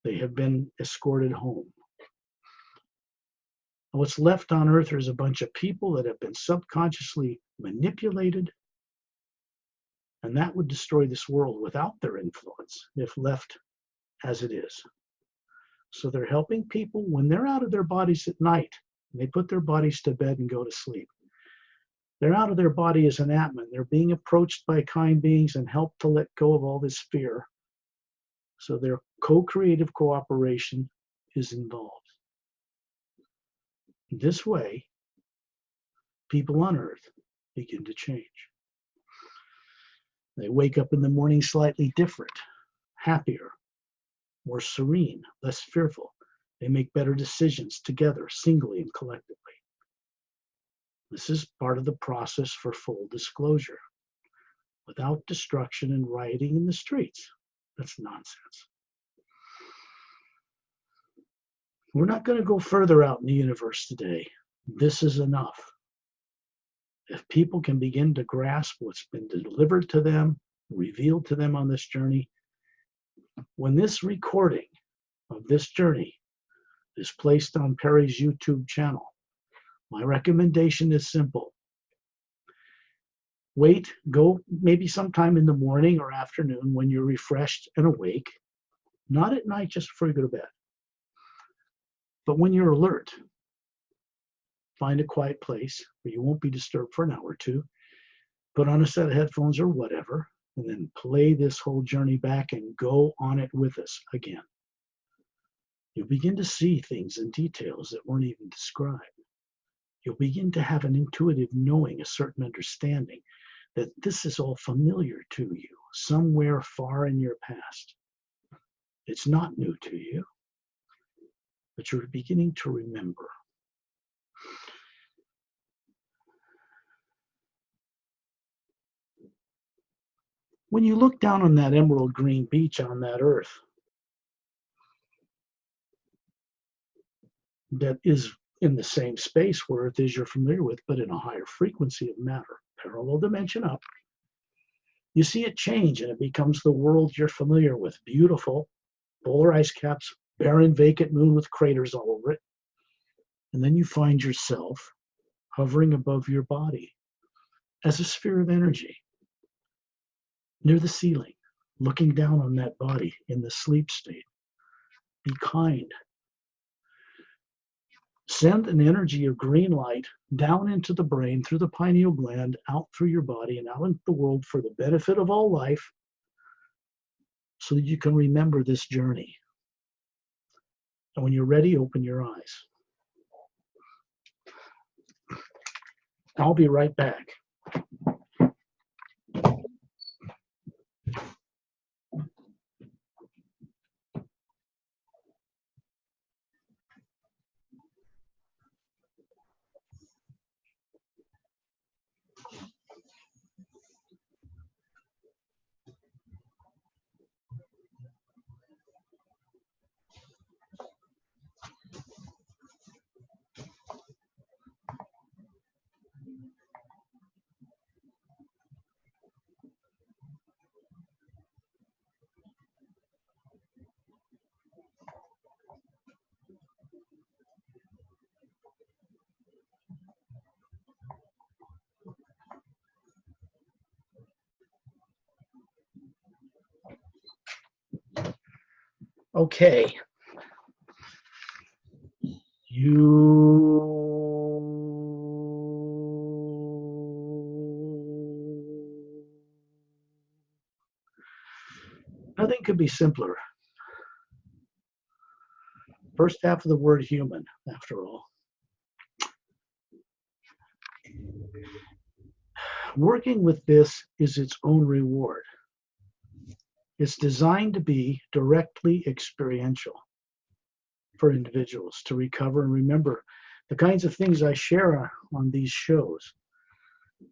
They have been escorted home. What's left on earth is a bunch of people that have been subconsciously manipulated, and that would destroy this world without their influence if left as it is. So they're helping people when they're out of their bodies at night, and they put their bodies to bed and go to sleep. They're out of their body as an Atman. They're being approached by kind beings and helped to let go of all this fear. So their co-creative cooperation is involved. This way, people on earth begin to change. They wake up in the morning slightly different, happier, more serene, less fearful. They make better decisions together, singly and collectively. This is part of the process for full disclosure, without destruction and rioting in the streets. That's nonsense. We're not going to go further out in the universe today. This is enough. If people can begin to grasp what's been delivered to them, revealed to them on this journey, when this recording of this journey is placed on Pari's YouTube channel, my recommendation is simple. Wait, go maybe sometime in the morning or afternoon when you're refreshed and awake, not at night just before you go to bed, but when you're alert. Find a quiet place where you won't be disturbed for an hour or two, put on a set of headphones or whatever, and then play this whole journey back and go on it with us again. You'll begin to see things and details that weren't even described. You'll begin to have an intuitive knowing, a certain understanding that this is all familiar to you, somewhere far in your past. It's not new to you, but you're beginning to remember. When you look down on that emerald green beach on that earth, that is in the same space where Earth is you're familiar with, but in a higher frequency of matter, parallel dimension up, you see it change and it becomes the world you're familiar with. Beautiful, polar ice caps, barren, vacant moon with craters all over it. And then you find yourself hovering above your body as a sphere of energy, near the ceiling, looking down on that body in the sleep state. Be kind. Send an energy of green light down into the brain, through the pineal gland, out through your body, and out into the world for the benefit of all life, so that you can remember this journey. And when you're ready, open your eyes. I'll be right back. Okay. Nothing could be simpler. First half of the word human, after all. Working with this is its own reward. It's designed to be directly experiential for individuals to recover and remember. The kinds of things I share on these shows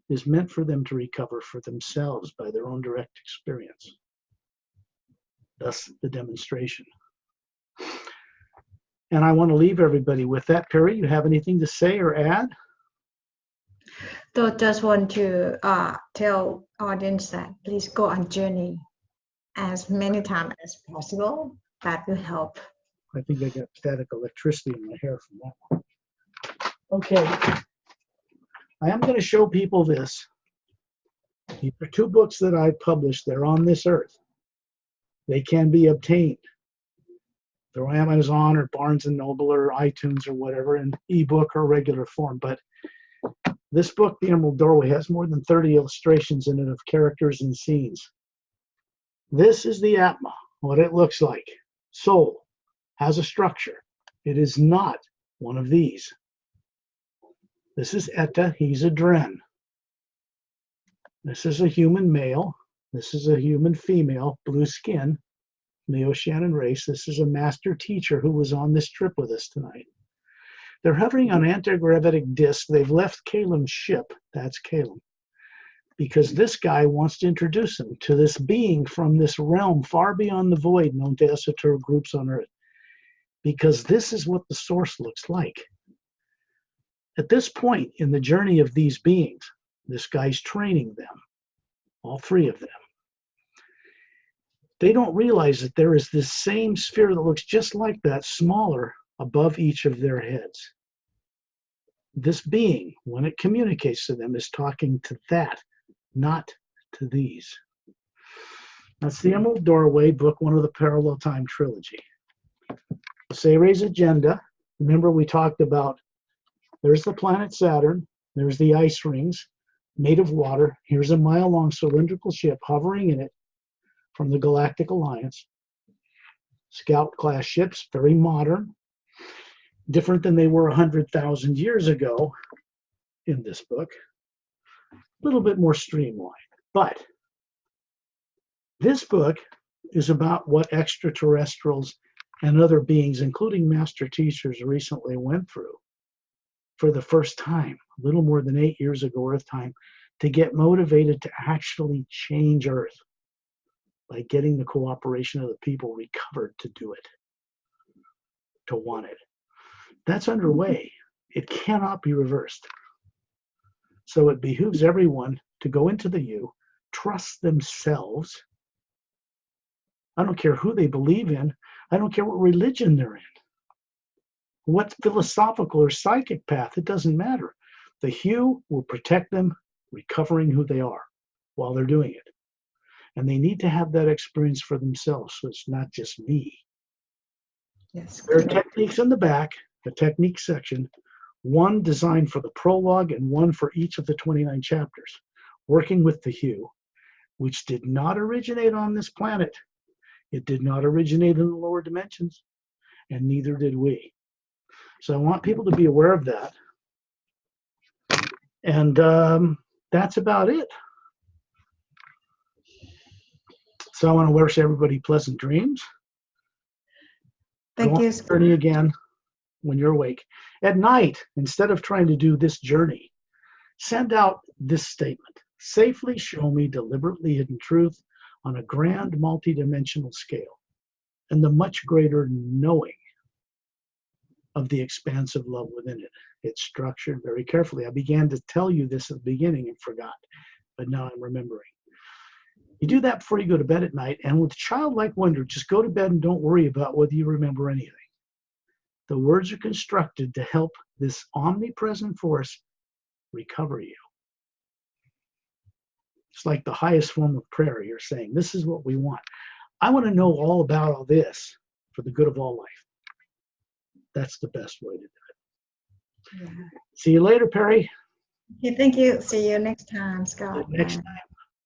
is meant for them to recover for themselves by their own direct experience. Thus the demonstration. And I want to leave everybody with that. Pari, you have anything to say or add? So just want to tell audience that please go on journey as many times as possible. That will help. I think I got static electricity in my hair from that one. Okay, I am going to show people this. These are two books that I published. They're on this earth. They can be obtained through Amazon or Barnes & Noble or iTunes or whatever in ebook or regular form. But this book, The Emerald Doorway, has more than 30 illustrations in it of characters and scenes. This is the Atma, what it looks like. Soul has a structure. It is not one of these. This is Etta, he's a Dren. This is a human male. This is a human female, blue skin, Neo-Shannon race. This is a master teacher who was on this trip with us tonight. They're hovering on anti-gravitic disk. They've left Kalem's ship, that's Kalem, because this guy wants to introduce them to this being from this realm far beyond the void known to esoteric groups on Earth, because this is what the source looks like. At this point in the journey of these beings, this guy's training them, all three of them. They don't realize that there is this same sphere that looks just like that, smaller, above each of their heads. This being, when it communicates to them, is talking to that, not to these. That's The Emerald Doorway, book one of the Parallel Time Trilogy. Sayre's agenda, remember we talked about, there's the planet Saturn, there's the ice rings, made of water. Here's a mile-long cylindrical ship hovering in it from the Galactic Alliance. Scout-class ships, very modern, different than they were 100,000 years ago in this book. A little bit more streamlined. But this book is about what extraterrestrials and other beings, including master teachers, recently went through for the first time, a little more than 8 years ago Earth time, to get motivated to actually change Earth by getting the cooperation of the people recovered to do it, to want it. That's underway. It cannot be reversed. So it behooves everyone to go into the you, trust themselves. I don't care who they believe in. I don't care what religion they're in, what philosophical or psychic path, it doesn't matter. The hue will protect them, recovering who they are while they're doing it. And they need to have that experience for themselves, so it's not just me. Yes. There are techniques in the back, the technique section, one designed for the prologue and one for each of the 29 chapters, working with the hue, which did not originate on this planet. It did not originate in the lower dimensions, and neither did we. So I want people to be aware of that. And that's about it. So I want to wish everybody pleasant dreams. Thank you. Journey again when you're awake. At night, instead of trying to do this journey, send out this statement. Safely show me deliberately hidden truth on a grand multidimensional scale and the much greater knowing of the expansive love within it. It's structured very carefully. I began to tell you this at the beginning and forgot, but now I'm remembering. You do that before you go to bed at night, and with childlike wonder, just go to bed and don't worry about whether you remember anything. The words are constructed to help this omnipresent force recover you. It's like the highest form of prayer. You're saying, this is what we want. I want to know all about all this for the good of all life. That's the best way to do it. Yeah. See you later, Pari. Okay, thank you. See you next time, Scott. Next time.